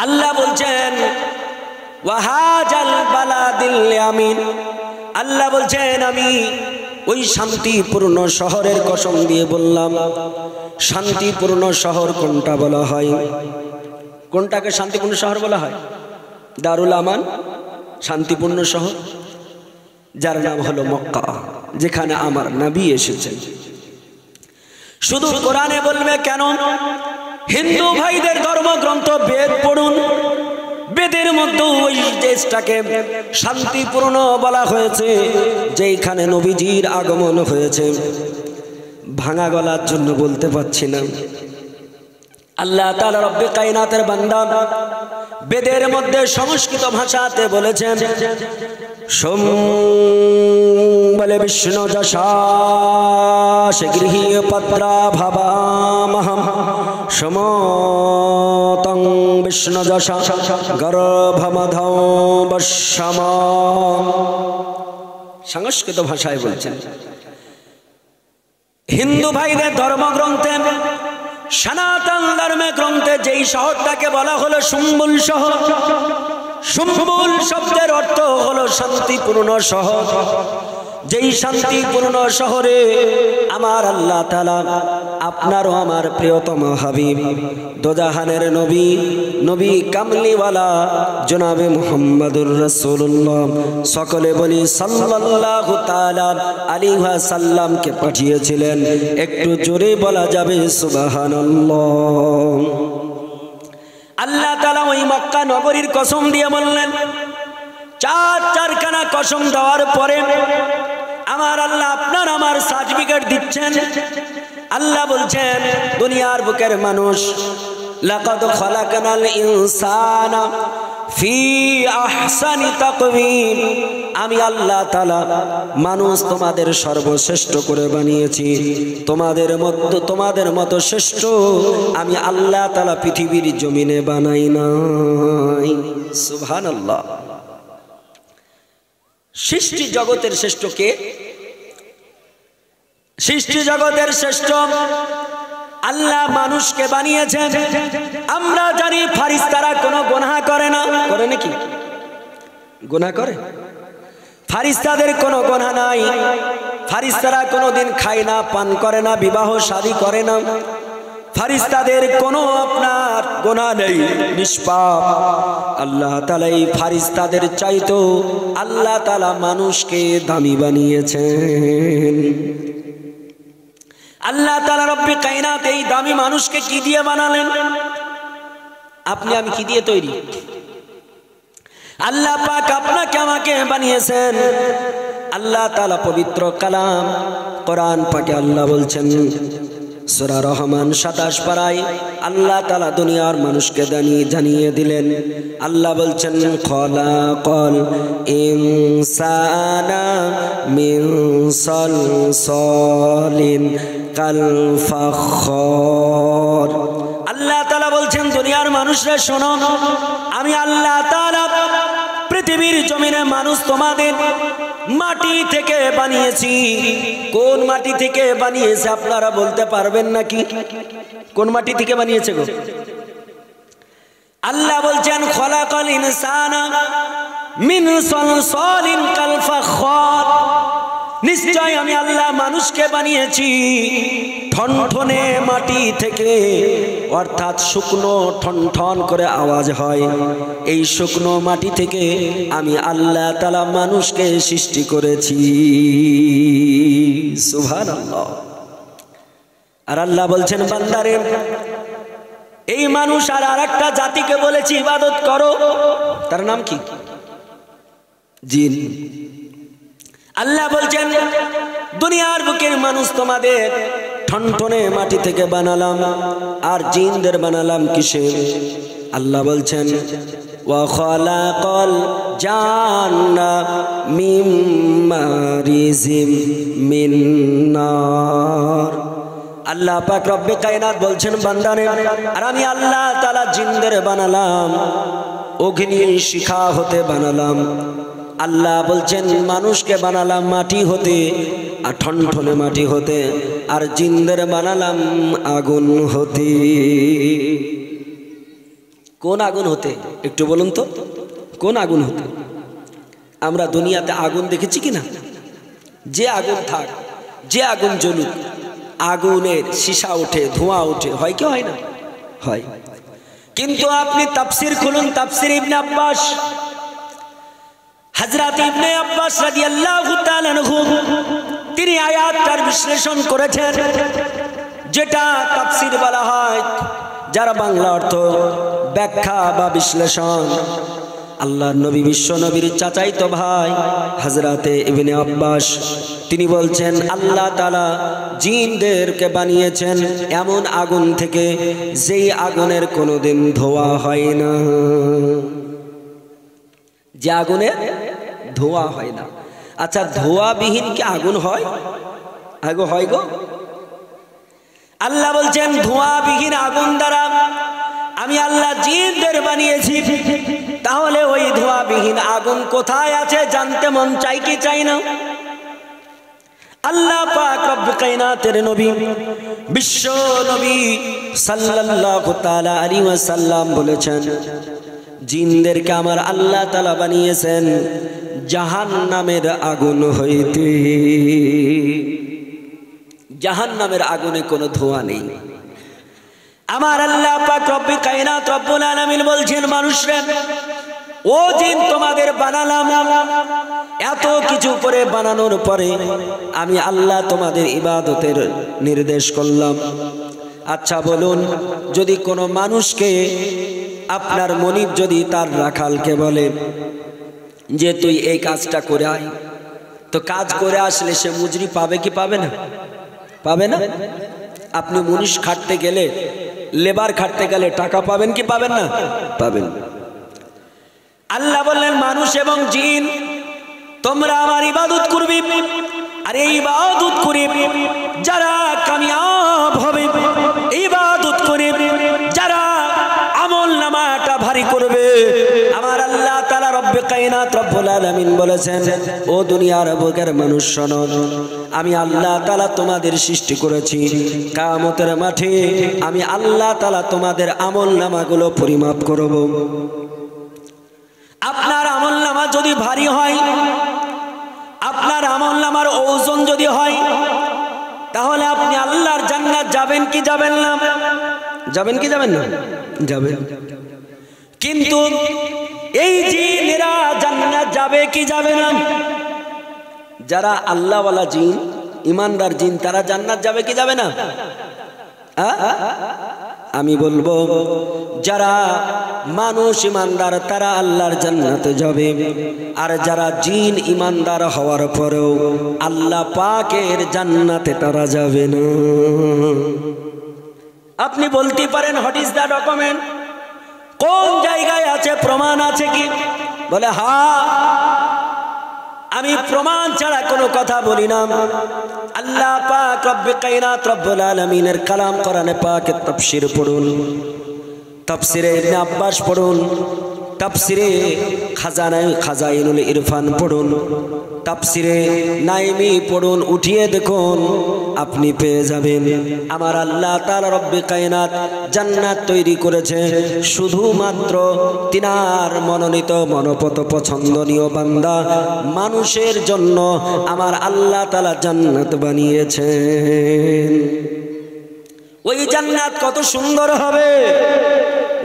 আল্লাহ বলছেন ওয়া হাজাল বালাদিল আমিন। আল্লাহ বলছেন আমি ওই শান্তিপূর্ণ শহরের কসম দিয়ে বললাম। শান্তিপূর্ণ শহর কোনটা বলা হয়? কোনটাকে শান্তিপূর্ণ শহর বলা হয়? দারুল আমান শান্তিপূর্ণ শহর, যার নাম হলো মক্কা, যেখানে আমার নবী এসেছেন। শুধু কোরআনে বলবে কেন? হিন্দু ভাইদের ধর্মগ্রন্থ বেদ পড়ুন, বেদের মধ্যে ওই দেশটাকে শান্তিপূর্ণ বলা হয়েছে, যেখানে নবীজির আগমন হয়েছে। ভাঙা গলার জন্য বলতে পারছি না। আল্লাহ তাআলা রব্বুল কায়নাতের বান্দা বেদের মধ্যে সংস্কৃত ভাষাতে বলেছেন, সোম বলে বিষ্ণু যশাস গৃহী পত্রা ভাবামহম সমতং বিষ্ণু যশা গর্ভমধৌ বশ্যম। সংস্কৃত ভাষায় বলছেন। হিন্দু ভাইদের ধর্মগ্রন্থে, সনাতন ধর্মের গ্রন্থে যেই শহরটাকে বলা হলো সুম্বুল শহর, সুম্বুল শব্দের অর্থ হলো শান্তিপূর্ণ শহর। যেই শান্তিপূর্ণ শহরে আমার আল্লাহ তাআলা আপনারও আমার প্রিয়তম হাবিব দোজাহানের নবী নবী কামলিওয়ালা জনাবে মুহাম্মদুর রাসূলুল্লাহ সকলে বলি সাল্লাল্লাহু তাআলা আলাইহি ওয়াসাল্লামকে পাঠিয়েছিলেন। একটু জোরে বলা যাবে সুবহানাল্লাহ। আল্লাহ তাআলা ওই মক্কা নগরীর কসম দিয়ে বললেন, চারখানা কসম দেওয়ার পরে আমার আল্লাহ আপনার আমার সার্টিফিকেট দিচ্ছেন। আল্লাহ বলছেন, দুনিয়ার বুকের মানুষ, লাকাদ খালাকনাল ইনসানা ফি আহসানি তাকওয়িম, আমি আল্লাহ তাআলা মানুষ তোমাদের সর্বশ্রেষ্ঠ করে বানিয়েছি। তোমাদের মতো শ্রেষ্ঠ আমি আল্লাহ তাআলা পৃথিবীর জমিনে বানাই নাই। সুবহানাল্লাহ। সৃষ্টি জগতের শ্রেষ্ঠ কে? সৃষ্টি জগতের শ্রেষ্ঠ আল্লাহ মানুষকে বানিয়েছেন। আমরা জানি ফারিস্তারা কোনো গুনাহ করে না, করে নাকি? গুনাহ করে? ফারিস্তাদের কোনো গুনাহ নাই। ফারিস্তারা কোনোদিন খায় না, পান করে না, বিবাহ শাদী করে না। ফারিস্তাদের কোনো আপনার গুনাহ নেই, নিষ্পাপ। আল্লাহ তাআলা এই ফারিস্তাদের চাইতো আল্লাহ তাআলা মানুষকে দামি বানিয়েছেন। আল্লাহ তাআলা রব্বে কায়নাত এই দামি মানুষকে কি দিয়ে বানালেন? আপনি আমি কি দিয়ে তৈরি? আল্লাহ পাক আপনাকে আমাকে বানিয়েছেন। আল্লাহ তাআলা পবিত্র কালাম কোরআন পাকে আল্লাহ বলছেন, সূরা রহমান 27 পারায় আল্লাহ তাআলা দুনিয়ার মানুষকে জানিয়ে দিলেন। আল্লাহ বলছেন, খলাকাল ইনসানা মিন সালসালিন কাল ফাখর। আল্লাহ তাআলা বলছেন, দুনিয়ার মানুষরা শোনো, আমি আল্লাহ তাআলা পৃথিবীর জমিনে মানুষ তোমাদের মাটি থেকে বানিয়েছি। কোন মাটি থেকে বানিয়েছে আপনারা বলতে পারবেন নাকি? কোন মাটি থেকে বানিয়েছে গো? আল্লাহ বলছেন, খলাকাল ইনসানা মিন সালসালিন কাল ফাখর, নিশ্চয় আমি আল্লাহ মানুষকে বানিয়েছি ঠনঠনে মাটি থেকে, অর্থাৎ শুকনো ঠনঠন করে আওয়াজ হয়, এই শুকনো মাটি থেকে আমি আল্লাহ তাআলা মানুষকে সৃষ্টি করেছি। সুবহানাল্লাহ। আর আল্লাহ বলছেন, বান্দারে এই মানুষ আর আরেকটা জাতিকে বলেছি ইবাদত করো, তার নাম কি? জিন। আল্লাহ বলছেন, দুনিয়ার বুকের মানুষ তোমাদের ঠনঠনে মাটি থেকে বানালাম, আর জিনদের বানালাম কিসে? আল্লাহ বলছেন, ওয়া খালাকাল জান্না মিন মারিজিম মিন নার। আল্লাহ পাক রব্বে কায়নাত বলছেন, বান্দারে আর আমি আল্লাহ তাআলা জিনদের বানালাম অগ্নির শিখা হতে বানালাম। আল্লাহ বলছেন, মানুষকে বানালাম মাটি হতে, আর ঠনঠনে মাটি হতে, আর জিনদের বানালাম আগুন হতে। কোন আগুন হতে একটু বলুন তো? কোন আগুন হতে? আমরা দুনিয়াতে আগুন দেখেছি কিনা? যে আগুন থাক, যে আগুন জ্বলুক, আগুনের শিশা ওঠে, ধোঁয়া ওঠে, হয় কি হয় না? হয়। কিন্তু আপনি তাফসীর খুলুন, তাফসীর ইবনে আব্বাস, হযরত ইবনে আব্বাস রাদিয়াল্লাহু তাআলা আনহু তিনি আয়াতটার বিশ্লেষণ করেছেন, যেটা তাফসীর বলা হয়, যারা বাংলা অর্থ ব্যাখ্যা বা বিশ্লেষণ। আল্লাহর নবী বিশ্ব নবীর চাচাইতো ভাই হযরতে ইবনে আব্বাস তিনি বলছেন, আল্লাহ তাআলা জিনদেরকে বানিয়েছেন এমন আগুন থেকে যেই আগুনের কোনোদিন ধোঁয়া হয় না, যে আগুনের ধোঁয়া হয় না। আচ্ছা, ধোঁয়াবিহীন কি আগুন হয়? আগুন হয় গো? আল্লাহ বলছেন, ধোঁয়াবিহীন আগুন দ্বারা আমি আল্লাহ জিনদের বানিয়েছি। তাহলে ওই ধোঁয়াবিহীন আগুন কোথায় আছে জানতে মন চাই কি চাই না? আল্লাহ পাক রব্বুল কায়নাতের নবী বিশ্ব নবী সাল্লাল্লাহু তাআলা আলাইহি ওয়াসাল্লাম বলেছেন, জিনদেরকে আমার আল্লাহ তাআলা বানিয়েছেন জাহান্নামের আগুন হইতে। জাহান্নামের আগুনে কোনো ধোঁয়া নেই। আমার আল্লাহ পাক রব্বুল কায়নাত রব্বুল আলামিন বলছেন, মানুষরে ও জিন তোমাদের বানালাম, এত কিছু করে বানানোর পরে আমি আল্লাহ তোমাদের ইবাদতের নির্দেশ করলাম। আচ্ছা বলুন, যদি কোনো মানুষকে আপনার মনিব যদি তার রাখালকে বলে যে তুই এই কাজটা করে আয়, তো কাজ করে আসলে সে মুজরি পাবে কি পাবে না? পাবে না? আপনি মুনিশ খাটতে গেলে, লেবার খাটতে গেলে টাকা পাবেন কি পাবেন না? পাবেন। আল্লাহ বললেন, মানুষ এবং জিন তোমরা আমার ইবাদত করবে, আর এই ইবাদত করে যারা কামিয়াব হবে, ইবাদত করে যারা আমল নামাটা ভারী করবে, আমার আল্লাহ তাআলা রব্বে কায়নাত রব্বুল আলামিন বলেছেন, ও দুনিয়ার বুকের মানুষ শোনো, আমি আল্লাহ তাআলা তোমাদের সৃষ্টি করেছি, কিয়ামতের মাঠে আমি আল্লাহ তাআলা তোমাদের আমল নামাগুলো পরিমাপ করব। আপনার আমল নামা যদি ভারী হয়, আপনার আমল নামার ওজন যদি হয়, তাহলে আপনি আল্লাহর জান্নাত যাবেন কি যাবেন না? যাবেন কি যাবেন না? যাবেন। কিন্তু এই জিনেরা জান্নাত যাবে কি যাবে না? যারা আল্লাহওয়ালা জিন, ইমানদার জিন, তারা জান্নাত যাবে কি যাবে না? আমি বলবো, যারা মানুষ ইমানদার তারা আল্লাহর জান্নাতে যাবে, আর যারা জিন ইমানদার হওয়ার পরেও আল্লাহ পাকের জান্নাতে তারা যাবে না। আপনি বলতে পারেন, হোয়াট ইজ দ্য ডকুমেন্ট? কোন জায়গায় আছে, প্রমাণ আছে কি? বলে হ্যাঁ, আমি প্রমাণ ছাড়া কোনো কথা বলি না। আল্লাহ পাক রব্বে কায়নাত রব্বুল আলামিনের কালাম কোরআনে পাকের তাফসীর পড়ুন, তাফসীরে ইবনে আব্বাস পড়ুন, তাফসীরে খাজাইনুল ইরফান পড়ুন, তাফসীরে নাইমি পড়ুন, উঠিয়ে দেখুন, আপনি পেয়ে যাবেন আমার আল্লাহ তাআলা রব্বে কায়নাত জান্নাত তৈরি করেছে শুধুমাত্র তিনার মনোনীত মনোপত পছন্দনীয় বান্দা মানুষের জন্য। আমার আল্লাহ তাআলা জান্নাত বানিয়েছেন। ওই জান্নাত কত সুন্দর হবে,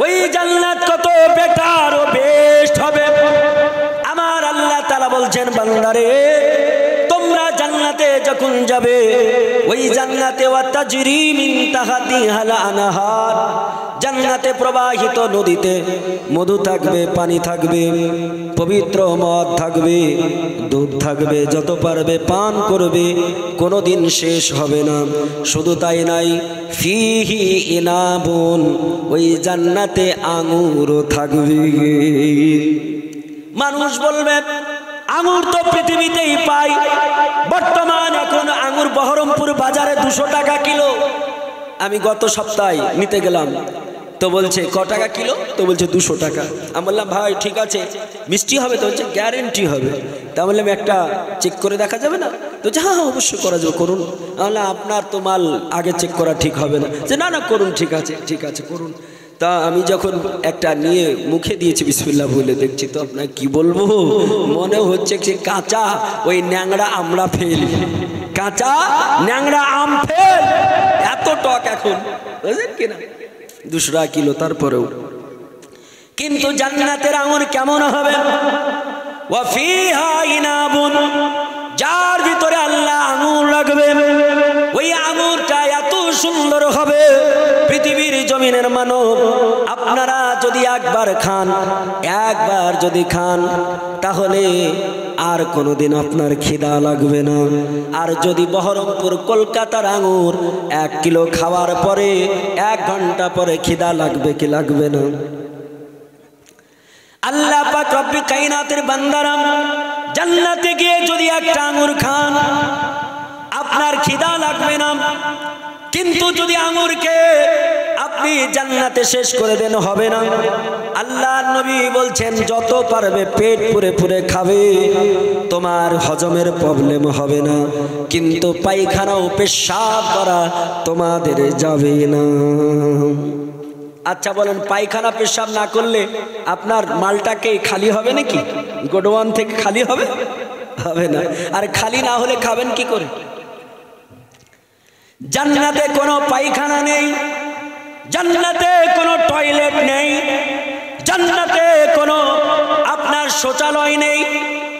ওই জান্নাত কত বেটার ও বেস্ট হবে। আমার আল্লাহ তাআলা বলছেন, বান্দারে তোমরা জান্নাতে যখন যাবে, ওই জান্নাতে ওয়া তাজরি মিন তাহতিহাল আনহার, জান্নাতে প্রবাহিত নদীতে মধু থাকবে, পানি থাকবে, পবিত্র মদ থাকবে, দুধ থাকবে, যত পারবে পান করবে, কোনোদিন শেষ হবে না। শুধু তাই নাই, ফিহি ইনাবুন, ওই জান্নাতে আঙ্গুরও থাকবে। মানুষ বলবে, আঙ্গুর তো পৃথিবীতেই পাই, বর্তমান এখন আঙ্গুর বহরমপুর বাজারে 200 টাকা কিলো। আমি গত সপ্তাহে নিতে গেলাম, তো বলছে ক টাকা কিলো? তো বলছে 200 টাকা। আমি বললাম, ভাই ঠিক আছে, মিষ্টি হবে? তো বলছে গ্যারেন্টি হবে। তা বললাম, একটা চেক করে দেখা যাবে না? তো হ্যাঁ অবশ্যই করা যাবে, করুন। তাহলে আপনার তো মাল আগে চেক করা ঠিক হবে না। যে না না করুন, ঠিক আছে ঠিক আছে করুন। তা আমি যখন একটা নিয়ে মুখে দিয়েছি, বিসমিল্লাহ বলে দেখছি, তো আপনার কি বলবো, মনে হচ্ছে যে কাঁচা ওই ন্যাংরা আমরা ফেল, কাঁচা ন্যাংরা আম ফেল, এত টক এখন, বুঝলেন কিনা? 200 টাকা কিলো। তারপরেও কিন্তু জান্নাতের আঙুর কেমন হবে? ওয়া ফিহা ইনাবুন, যার ভিতরে আল্লাহ আঙুর রাখবে, ওই আঙুরটা এত সুন্দর হবে, পৃথিবীর জমিনের মানব আপনারা যদি একবার যদি খান তাহলে আর কোনোদিন আপনার খিদা লাগবে না। আর যদি বহরমপুর কলকাতার আঙুর 1 কিলো খাওয়ার পরে 1 ঘন্টা পরে খিদা লাগবে কি লাগবে না? আল্লাহ পাক রব্বে কায়নাতের বান্দারা জান্নাতে গিয়ে যদি একটা আঙ্গুর খান আপনার খিদা লাগবে না, কিন্তু যদি আঙ্গুরকে আপনি জান্নাতে শেষ করে দেন হবে না। আল্লাহ নবী বলছেন, যত পারবে পেট পুরে পুরে খাবে, তোমার হজমের প্রবলেম হবে না, কিন্তু পায়খানা ও পেশাব করা তোমাদের যাবে না। আচ্ছা বলেন, পায়খানা পেশাব না করলে আপনার মালটাকে খালি হবে নাকি? গোডাউন থেকে খালি হবে? হবে না। আর খালি না হলে খাবেন কি করে? জান্নাতে কোনো পায়খানা নেই, জান্নাতে কোনো টয়লেট নেই, জান্নাতে কোনো আপনার শৌচালয় নেই,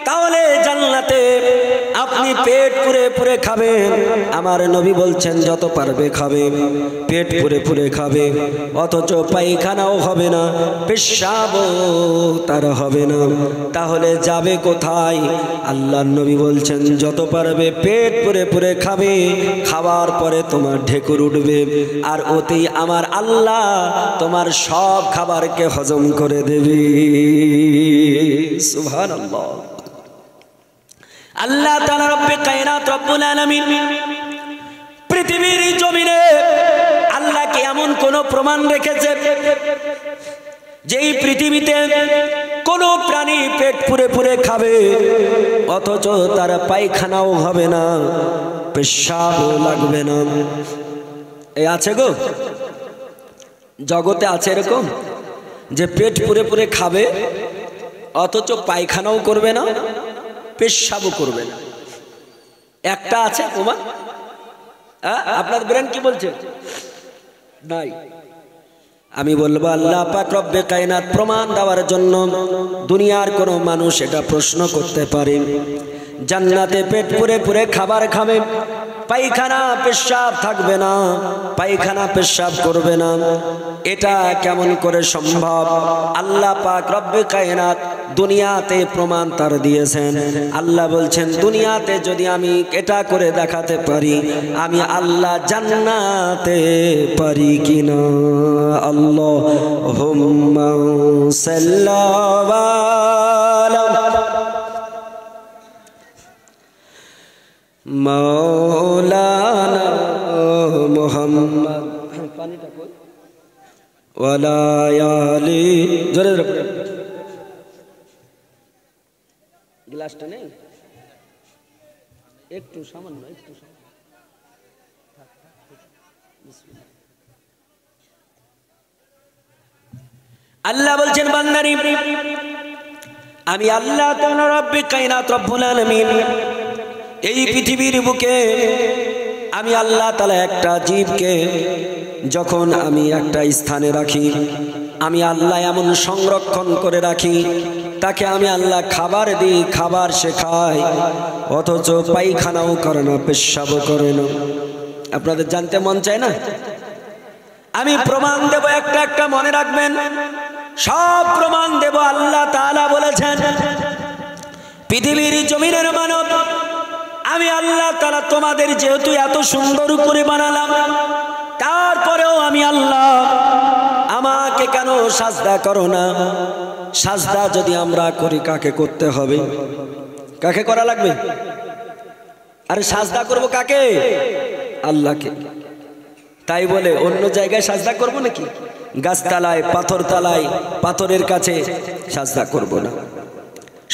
তাহলে জান্নাতে আপনি পেট পুরে পুরে খাবেন। আমার নবী বলছেন যত পারবে খাবে, পেট পুরে পুরে খাবে, অথচ পায়খানাও হবে না, পেশাবও তার হবে না। তাহলে যাবে কোথায়? আল্লাহর নবী বলছেন যত পারবে পেট পুরে পুরে খাবে, খাওয়ার পরে তোমার ঢেকুর উঠবে, আর ওতেই আমার আল্লাহ তোমার সব খাবারকে হজম করে দেবে। সুবহানাল্লাহ। আল্লাহ তাআলা রব্বে কায়নাত রব্বুল আলামিন পৃথিবীর জমিনে আল্লাহকে এমন কোন প্রমাণ রেখেছে যেই পৃথিবীতে কোনো প্রাণী পেট পুরে পুরে খাবে, অথচ তার পায়খানাও হবে না, পেশাবও লাগবে না। এই আছে গো, জগতে আছে এরকম যে পেট পুরে পুরে খাবে, অথচ পায়খানাও করবে না, পেশাবও করবে না। একটা আছে ওমা, আপনার ব্রেন কি বলছে? নাই। আমি বলবো আল্লাহ পাক রব্বে কায়নাত প্রমাণ দেওয়ার জন্য দুনিয়ার কোনো মানুষ এটা প্রশ্ন করতে পারে, জান্নাতে পেট পুরে পুরে খাবার খাবে, পায়খানা পেশাব থাকবে না, পায়খানা পেশাব করবে না, এটা কেমন করে সম্ভব? আল্লাহ পাক রব্বে কায়নাত দুনিয়াতে প্রমাণ তার দিয়েছেন। আল্লাহ বলছেন দুনিয়াতে যদি আমি এটা করে দেখাতে পারি, আমি আল্লাহ জান্নাতে পারি কিনা? আল্লাহুম্মা সাল্লাল্লাহু মাওলানা মুহাম্মদ পানিটা কই ওয়ালা আলি, জোরে জোরে গ্লাসটা নেই, একটু সামান্য, একটু সামান্য। আল্লাহ বলছেন বান্দারে, আমি আল্লাহ তাআলা রব্বে কায়নাত রব্বুল আলামিন এই পৃথিবীর বুকে আমি আল্লাহ তাআলা একটা জীবকে যখন আমি একটা স্থানে রাখি, আমি আল্লাহ এমন সংরক্ষণ করে রাখি, তাকে আমি আল্লাহ খাবার দিই, খাবার সে খায়, অথচ পায়খানাও করে না, পেশাবও করে না। আপনাদের জানতে মন চায় না? আমি প্রমাণ দেব, একটা একটা মনে রাখবেন, সব প্রমাণ দেব। আল্লাহ তাআলা বলেছেন পৃথিবীর জমিনের মানব, আমি আল্লাহ তাআলা তোমাদের যেহেতু এত সুন্দর করে বানালাম, তারপরেও আমি আল্লাহ আমাকে কেন সাজদা করো না? সাজদা যদি আমরা করি কাকে করতে হবে? কাকে করা লাগবে? আরে সাজদা করব কাকে? আল্লাহকে। তাই বলে অন্য জায়গায় সাজদা করব নাকি? গাছতলায়, পাথর তলায়, পাথরের কাছে সাজদা করব না।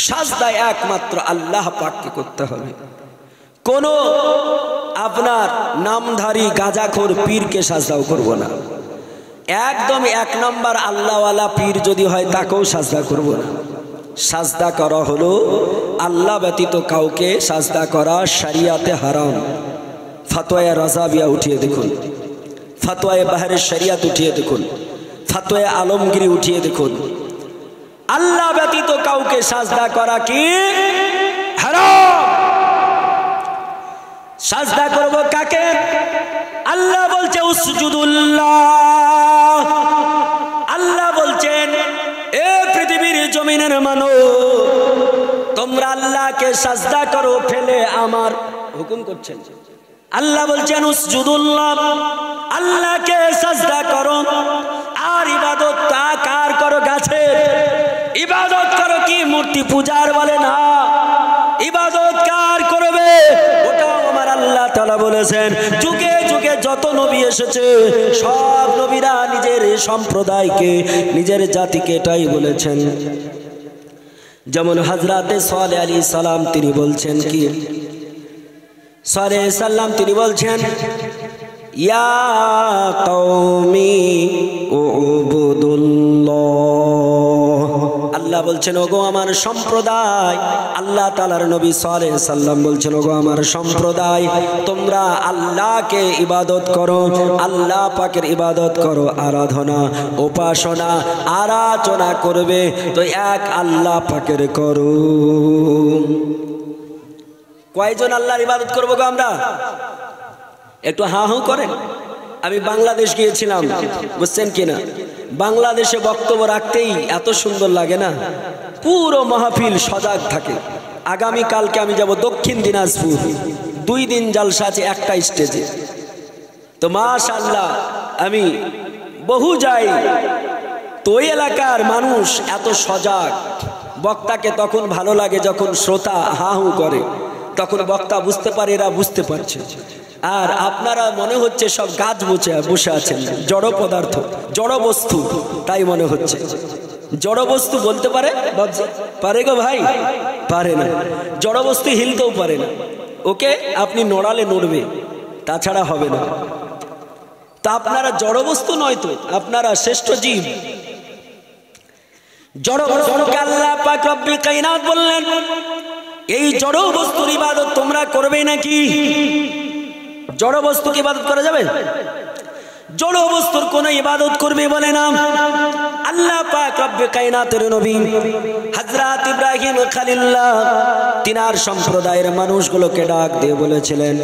সাজদা একমাত্র আল্লাহ পাককে করতে হবে। কোন আপনার নামধারী গাঁজাখোর পীরকে সাজদাও করব না। একদম এক নম্বর আল্লাহওয়ালা পীর যদি হয় তাকেও সাজদা করব না। সাজদা করা হলো আল্লাহ ব্যতীত কাউকে সাজদা করা শরিয়াতে হারাম। ফতোয়া রাজাবিয়া উঠিয়ে দেখুন, ফতোয়া বাহরে শরিয়াত উঠিয়ে দেখুন, ফতোয়া আলমগিরি উঠিয়ে দেখুন, আল্লাহ ব্যতীত কাউকে সাজদা করা কি হারাম। সাজদা করব কাকে? আল্লাহ বলছে উসজুদুল্লাহ। আল্লাহ বলছেন এ পৃথিবীর জমিনের মানুষ, তোমরা আল্লাহকে সাজদা করো, ফেলে আমার হুকুম করছেন। আল্লাহ বলছেন উসজুদুল্লাহ, আল্লাহকে সাজদা করো। আর ইবাদত তা কার করো? গাছের। ইবাদত করো কি মূর্তি পূজার? বলে না। ইবাদত কার করবে? ওটাও আমার আল্লাহ তাআলা বলেছেন। যুগে যুগে যত নবী এসেছে সব নবীরা নিজের সম্প্রদায়কে, নিজের জাতিকে এটাই বলেছেন। যেমন হযরতে সালেহ আলাইহিস সালাম তিনি বলছেন কি, সালেহ সাল্লাম তিনি বলছেন ইয়া কওমি বলছেন ওগো আমার সম্প্রদায়, আল্লাহ তাআলার নবী সালেহ সাল্লাম বলছেন ওগো আমার সম্প্রদায়, তোমরা আল্লাহকে ইবাদত করো, আল্লাহ পাকের ইবাদত করো, আরাধনা উপাসনা আরাধনা করবে তো এক আল্লাহ পাকের করো। কয়জন আল্লাহর ইবাদত করবো গো আমরা? একটু হা হু করেন। আমি বাংলাদেশ গিয়েছিলাম, বুঝছেন কিনা? বাংলাদেশে বক্তব্য রাখতেই এত সুন্দর লাগে না, পুরো মাহফিল সজাগ থাকে। আগামী কালকে আমি যাব দক্ষিণ দিনাজপুর, 2 দিন জালসা আছে একটা স্টেজে। তো মাশাআল্লাহ আমি বহু যাই, তো ওই এলাকার মানুষ এত সজাগ। বক্তাকে তখন ভালো লাগে যখন শ্রোতা হা হু করে, তখন বক্তা বুঝতে পারে এরা বুঝতে পারছে। আর আপনারা মনে হচ্ছে সব গাছ বসে আছেন, জড় পদার্থ, জড় বস্তু, তাই মনে হচ্ছে। জড় বস্তু বলতে পারে? পারে গো ভাই? পারে না। জড় বস্তু হিলতেও পারে না, ওকে আপনি নড়ালে নড়বে, তাছাড়া হবে না। তা আপনারা জড় বস্তু নয় তো, আপনারা শ্রেষ্ঠ জীব। জড় বস্তুকে আল্লাহ পাক রব্বুল কায়নাত বললেন এই জড় বস্তুর ইবাদত তোমরা করবে নাকি? জড় বস্তুকে ইবাদত করা যাবে? জড় বস্তুর কোন ইবাদত করবে বলে না। আল্লাহ পাক রব্বুল কায়নাতের নবী হযরত ইব্রাহিম খলিলুল্লাহ তিনার সম্প্রদায়ের মানুষগুলোকে ডাক দিয়ে বলেছিলেন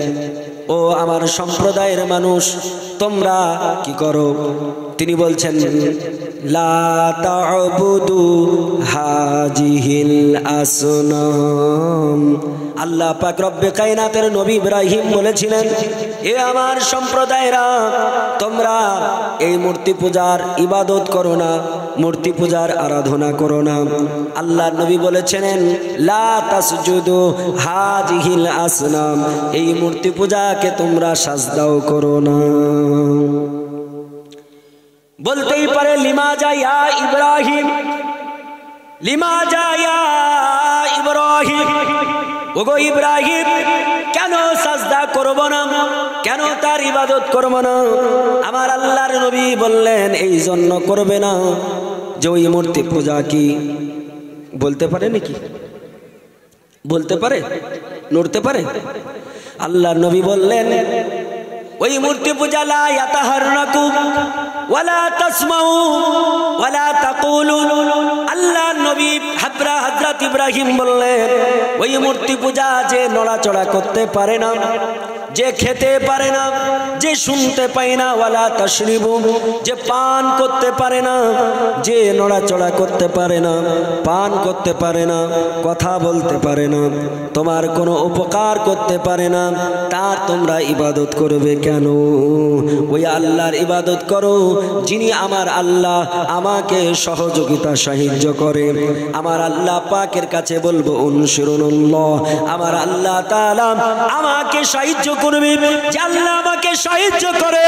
ও আমার সম্প্রদায়ের মানুষ তোমরা কি করো? তিনি বলছেন লা তা'বুদু হাজিহিল আসনাম। আল্লাহ পাক রব্বে কায়নাতের নবী ইব্রাহিম বলেছিলেন এ আমার সম্প্রদায়রা তোমরা এই মূর্তি পূজার ইবাদত করো না, মূর্তি পূজার আরাধনা করো না। আল্লাহর নবী বলেছিলেন লা তাসজুদু হাজিহিল আসনাম, এই মূর্তি পূজাকে তোমরা সাজদাও করো না। বলতেই পারে লিমাজা ইয়া ইব্রাহিম, লিমাজা ইয়া ইব্রাহিম, ওগো ইব্রাহিম কেন সাজদা করব না, কেন তার ইবাদত করব না? আমার আল্লাহর নবী বললেন এই জন্য করবে না যে ওই মূর্তি পূজা কি বলতে পারে নাকি? বলতে পারে? নড়তে পারে? আল্লাহর নবী বললেন ওই মূর্তি পূজা লা ইয়াতাহাররাকু ওয়ালা তাসমাউ ওয়ালা তাকুলু। আল্লাহর নবী হযরত ইব্রাহিম বললেন ওই মূর্তি পূজা যে নড়াচড়া করতে পারে না, যে খেতে পারে না, যে শুনতে পায় না, ওয়ালা তাশরিবু, যে পান করতে পারে না, যে নড়াচড়া করতে পারে না, পান করতে পারে না, কথা বলতে পারে না, তোমার কোনো উপকার করতে পারে না, তার তোমরা ইবাদত করবে কেন? ওই আল্লাহর ইবাদত করো যিনি আমার আল্লাহ আমাকে সহযোগিতা সাহায্য করে। আমার আল্লাহ পাকের কাছে বলবো উনসিরুল্লাহ, আমার আল্লাহ তাআলা আমাকে সাহায্য করবে। যে আল্লাহ আমাকে সাহায্য করে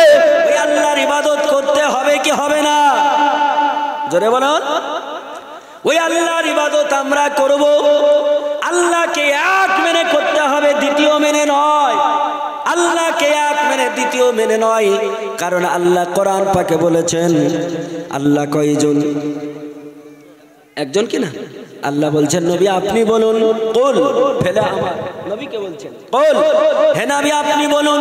ওই আল্লাহর ইবাদত করতে হবে কি হবে না? জোরে বলুন। ওই আল্লাহর ইবাদত আমরা করব, আল্লাহকে এক মেনে করতে হবে, দ্বিতীয় মেনে নয়। আল্লাহকে এক মেনে দ্বিতীয় মেনে নয়, কারণ আল্লাহ কোরআন পাকে বলেছেন আল্লাহ কয়জন? একজন কিনা? আল্লাহ বলছেন নবী আপনি বলুন, কুল ফেলে আমার নবীকে বলছেন কুল, হে নবী আপনি বলুন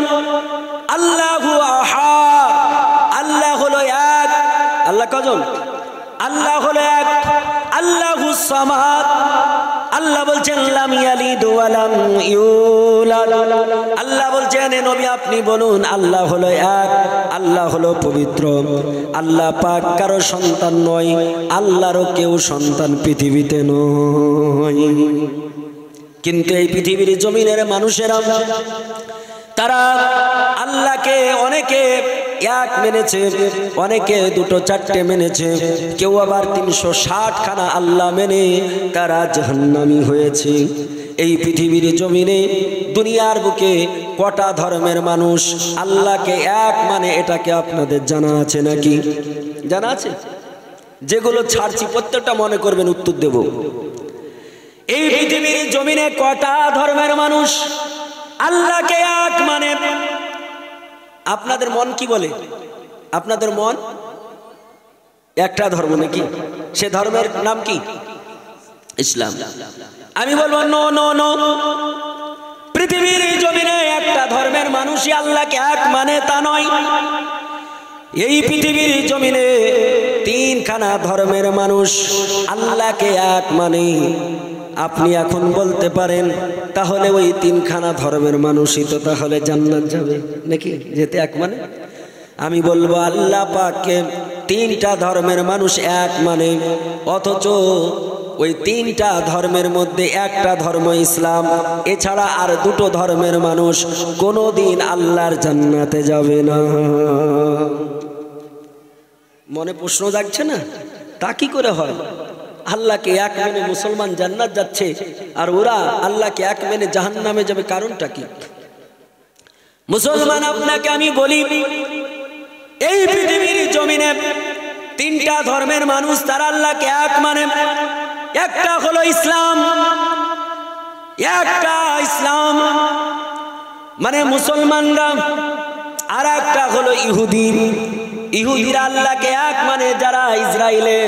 আল্লাহু আহাদ, আল্লাহ হলো এক। আল্লাহ কজন? আল্লাহ হলো এক। আল্লাহুস সামাদ, আল্লাহ বলছেন লাম ইয়ালিদ ওয়া লাম ইউলাদ। আল্লাহ বলছেন হে নবী আপনি বলুন আল্লাহ হলো এক, আল্লাহ হলো পবিত্র, আল্লাহ পাক কারো সন্তান নয়, আল্লাহরও কেউ সন্তান পৃথিবীতে নয়। কিন্তু এই পৃথিবীর জমিনের মানুষেরা তারা আল্লাহকে অনেকে এক মেনেছে, অনেকে দুটো চারটে মেনেছে, কেউ আবার 360 খানা আল্লাহ মেনে তারা জাহান্নামী হয়েছে। এই পৃথিবীর জমিনে দুনিয়ার বুকে কটা ধর্মের মানুষ আল্লাহকে এক মানে এটাকে আপনাদের জানা আছে নাকি? জানা আছে? যেগুলো ছাড়ছি প্রত্যেকটা মনে করবেন উত্তর দেব। এই পৃথিবীর জমিনে কটা ধর্মের মানুষ আল্লাহকে এক মানে? আপনাদের মন কি বলে? আপনাদের মন একটা ধর্ম নাকি? সে ধর্মের নাম কি? ইসলাম। আমি বলবো নো নো নো, পৃথিবীর জমিনে একটা ধর্মের মানুষই আল্লাহকে এক মানে তা নয়। এই পৃথিবীর জমিনে তিনখানা ধর্মের মানুষ আল্লাহকে এক মানে। আপনি এখন বলতে পারেন তাহলে ওই তিনখানা ধর্মের মানুষই তো তাহলে জান্নাত যাবে নাকি, যেতে এক মানে? আমি বলবো আল্লাহ পাককে তিনটা ধর্মের মানুষ এক মানে, অথচ ওই তিনটা ধর্মের মধ্যে একটা ধর্ম ইসলাম, এছাড়া আর দুটো ধর্মের মানুষ কোনোদিন আল্লাহর জান্নাতে যাবে না। মনে প্রশ্ন জাগছে না? তা কি করে হয়? আল্লাহকে এক মেনে মুসলমান জান্নাত যাচ্ছে আর ওরা আল্লাহকে এক মেনে জাহান্নামে যাবে, কারণটা কি? মুসলমান আপনাকে আমি বলি, এই পৃথিবীর জমিনে তিনটা ধর্মের মানুষ তারা আল্লাহকে এক মানে। একটা হলো ইসলাম, একটা ইসলাম মানে মুসলমানরা, আর একটা হলো ইহুদি। ইহুদিরা আল্লাহকে এক মানে, যারা ইসরায়েলে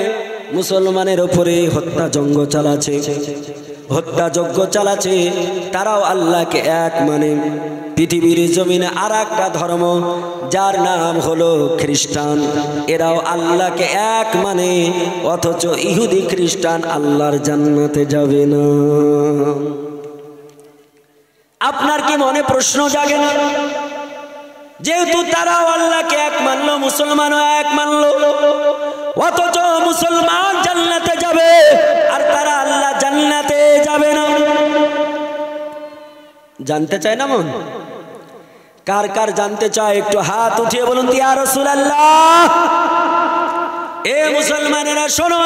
মুসলমানের ওপরে হত্যাযজ্ঞ চালাচ্ছে তারাও আল্লাহকে এক মানে। পৃথিবীর জমিনে আর একটা ধর্ম যার নাম হলো খ্রিস্টান, এরাও আল্লাহকে এক মানে, অথচ ইহুদি খ্রিস্টান আল্লাহর জান্নাতে যাবে না। আপনার কি মনে প্রশ্ন জাগে না? যেহেতু তারাও আল্লাহকে এক মানলো, মুসলমানও এক মানলো, অথচ মুসলমান জান্নাতে যাবে আর তারা আল্লাহ জান্নাতে যাবে না। জানতে চায় না মন? কার কার জানতে চায় একটু হাত উঠিয়ে বলুন ইয়া রাসূলুল্লাহ। এ মুসলমানেরা শোনো,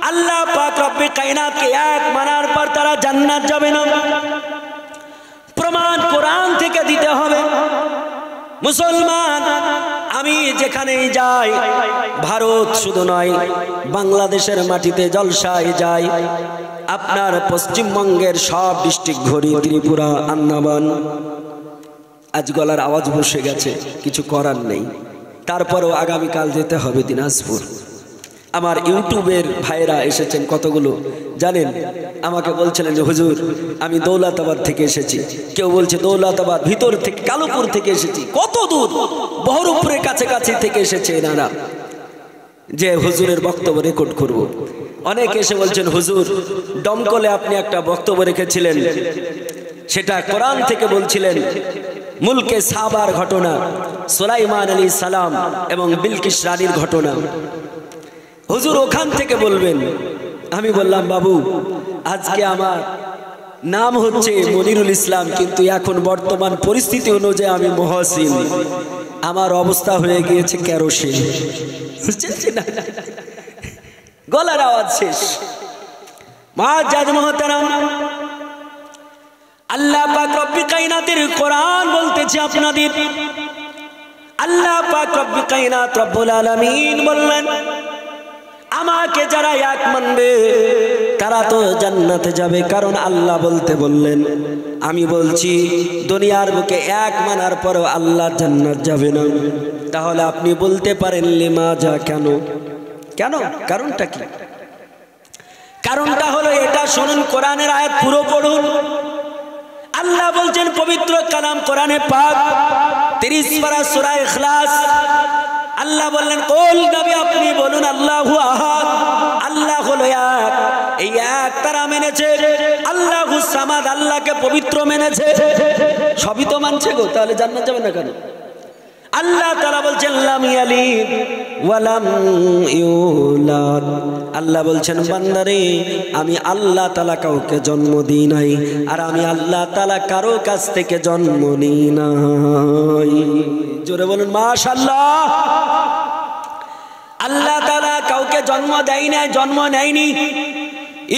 আল্লাহ পাক রব্বে কায়নাতকে এক মানার পর তারা জান্নাত যাবে না, প্রমাণ কোরআন থেকে দিতে হবে। মুসলমান আমি যেখানেই যাই, ভারত শুধু নয় বাংলাদেশের মাটিতে জলসায় যাই, আপনার পশ্চিমবঙ্গের সব ডিস্ট্রিক্ট ঘুরি, ত্রিপুরা, আন্দামান। আজ গলার আওয়াজ বসে গেছে, কিছু করার নেই, তারপরেও আগামীকাল যেতে হবে দিনাজপুর। আমার ইউটিউবের ভাইরা এসেছেন কতগুলো জানেন, আমাকে বলছিলেন যে হুজুর আমি দৌলতাবাদ থেকে এসেছি, কেউ বলছে দৌলতাবাদ ভিতর থেকে কালুপুর থেকে এসেছি, কত দূর বহরমপুরের কাছাকাছি থেকে এসেছে এনারা, যে হুজুরের বক্তব্য রেকর্ড করব। অনেকে এসে বলছেন হুজুর দমকলে আপনি একটা বক্তব্য রেখেছিলেন, সেটা কোরআন থেকে বলছিলেন, মুলকে সাবার ঘটনা, সুলাইমান আলাইহিস সালাম এবং বিলকিস রানীর ঘটনা, হুজুর ওখান থেকে বলবেন। আমি বললাম বাবু আজকে আমার নাম হচ্ছে মনিরুল ইসলাম, কিন্তু এখন বর্তমান পরিস্থিতি অনুযায়ী আমি মহসিন, আমার অবস্থা হয়ে গিয়েছে কেরোসিন। গলার আওয়াজ শেষ। মুআজ্জাজ মুহতারাম, আল্লাহ পাক রব্বুল কায়নাতের কোরআন বলতেছে আপনাদের, আল্লাহ পাক রব্বুল কায়নাত রব্বুল আলামিন বললেন আমাকে যারা এক মানবে তারা তো জান্নাতে যাবে, কারণ আল্লাহ বলতে বললেন। আমি বলছি দুনিয়ার বুকে এক মানার পরও আল্লাহ জান্নাত যাবে না। তাহলে আপনি বলতে পারেন লিমাজা, কেন? কেন? কারণটা কি? কারণটা হলো এটা, শুনুন কোরআনের আয়াত পুরো পড়ুন। আল্লাহ বলছেন পবিত্র কালাম কোরআনে পাক 30 পারা সূরা ইখলাস, আল্লাহ বললেন কুল নবী আপনি বলুন আল্লাহু আহাদ, আল্লাহ হলো এক। এই এক তারা মেনেছে, আল্লাহু সামাদ আল্লাহকে পবিত্র মেনেছে, সবই তো মানছে গো, তাহলে জান্নাত যাবে না কেন? আল্লাহ তাআলা বলছেন লাম ইয়ালিদ ওয়া লাম ইউলাদ, আল্লাহ বলছেন বান্দারে আমি আল্লাহ তাআলা কাউকে জন্ম দিই নাই, আর আমি আল্লাহ তাআলা কারো কাছ থেকে জন্ম নিই নাই। জোরে বলুন মাশাআল্লাহ। আল্লাহ তাআলা কাউকে জন্ম দেয় নাই, জন্ম নেয়নি।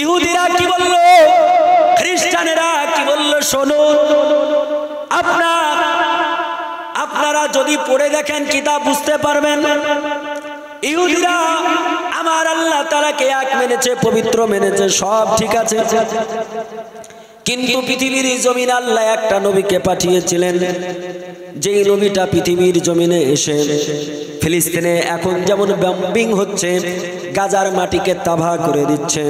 ইহুদিরা কি বলল, খ্রিস্টানেরা কি বলল, শোনো আপনারা যদি পড়ে দেখেন কিতাব বুঝতে পারবেন। ইহুদিরা আমার আল্লাহ তাআলাকে এক মেনেছে, পবিত্র মেনেছে, সব ঠিক আছে, কিন্তু পৃথিবীর জমিনে আল্লাহ একটা নবীকে পাঠিয়েছিলেন, যেই নবীটা পৃথিবীর জমিনে এসে ফিলিস্তিনে এখন যেমন বম্বিং হচ্ছে, গাজার মাটিকে তাবাহ করে দিচ্ছে,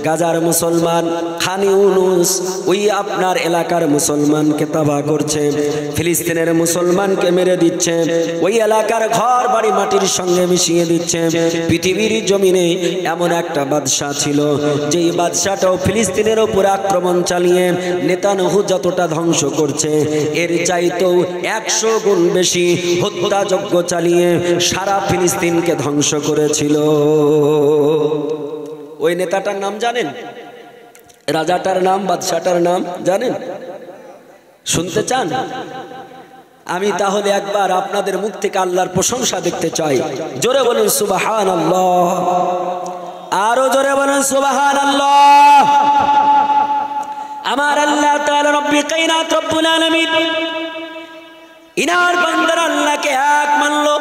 গাজার মুসলমান খান ইউনুস ওই আপনার এলাকার মুসলমানকে তাবাহ করছে, ফিলিস্তিনের মুসলমানকে মেরে দিচ্ছে, ওই এলাকার ঘর বাড়ি মাটির সঙ্গে মিশিয়ে দিচ্ছে। পৃথিবীর জমিনে এমন একটা বাদশা ছিল, যেই বাদশাটাও ফিলিস্তিনের উপর আক্রমণ চালিয়ে নেতানিয়াহু যতটা ধ্বংস করছে, এর চাইতেও 100 গুণ বেশি হত্যাযজ্ঞ চালিয়ে সারা ফিলিস্তিনকে ধ্বংস করেছিল। ওই নেতাটার নাম জানেন? রাজাটার নাম, বাদশাটার নাম জানেন? শুনতে চান? আমি তাহলে একবার আপনাদের মুখ থেকে আল্লাহর প্রশংসা দেখতে চাই। জোরে বলুন সুবহানাল্লাহ, আরো জোরে বলুন সুবহানাল্লাহ। আমার আল্লাহ তাআলা রব্বি কায়নাত রব্বুল আলামিন ইনার বান্দার আল্লাহকে এক মানলো,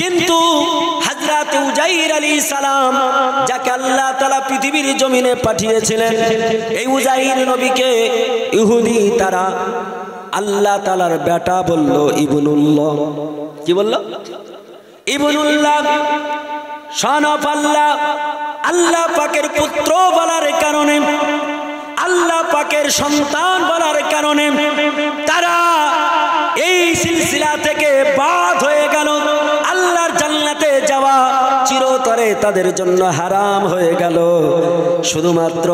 কিন্তু হযরত উজাইর আলাইহিস সালাম যাকে আল্লাহ তাআলা পৃথিবীর জমিনে পাঠিয়েছিলেন, এই উজাইর নবীকে ইহুদি তারা আল্লাহ তাআলার বেটা বলল, ইবনুল্লাহ। কি বলল? ইবনুল্লাহ, সন অফ আল্লাহ। আল্লাহ পাকের পুত্র বলার কারণে, আল্লাহ পাকের সন্তান বলার কারণে তারা এই সিলসিলা থেকে বাদ হয়ে গেল। আল্লাহর জান্নাতে যাওয়া চিরতরে তাদের জন্য হারাম হয়ে গেল। শুধুমাত্র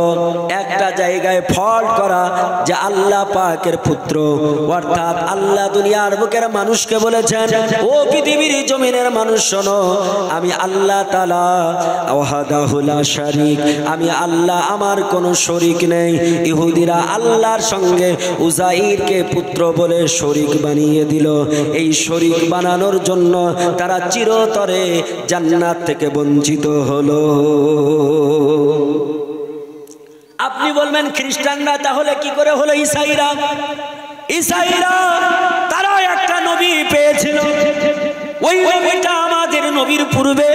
একটা জায়গায় ফল্ট করা, যে আল্লাহ পাকের পুত্র, অর্থাৎ আল্লাহ দুনিয়ার বুকের মানুষকে বলেছেন, ও পৃথিবীর জমিনের মানুষ শোনো, আমি আল্লাহ তাআলা ওয়াহদাহু লা শারীক, আমি আল্লাহ, আমার কোনো শরীক নেই। ইহুদিরা আল্লাহর সঙ্গে উজাইরকে পুত্র বলে শরীক বানিয়ে দিল। এই শরীক বানানোর জন্য তারা চিরতরে জান্নাত থেকে বঞ্চিত হলো। আপনি বলবেন খ্রিস্টানরা তাহলে কি করে হলো? ঈসাইরা, ঈসাইরা তারা একটা নবী পেয়েছিল, ওই নবীটা আমাদের নবীর পূর্বে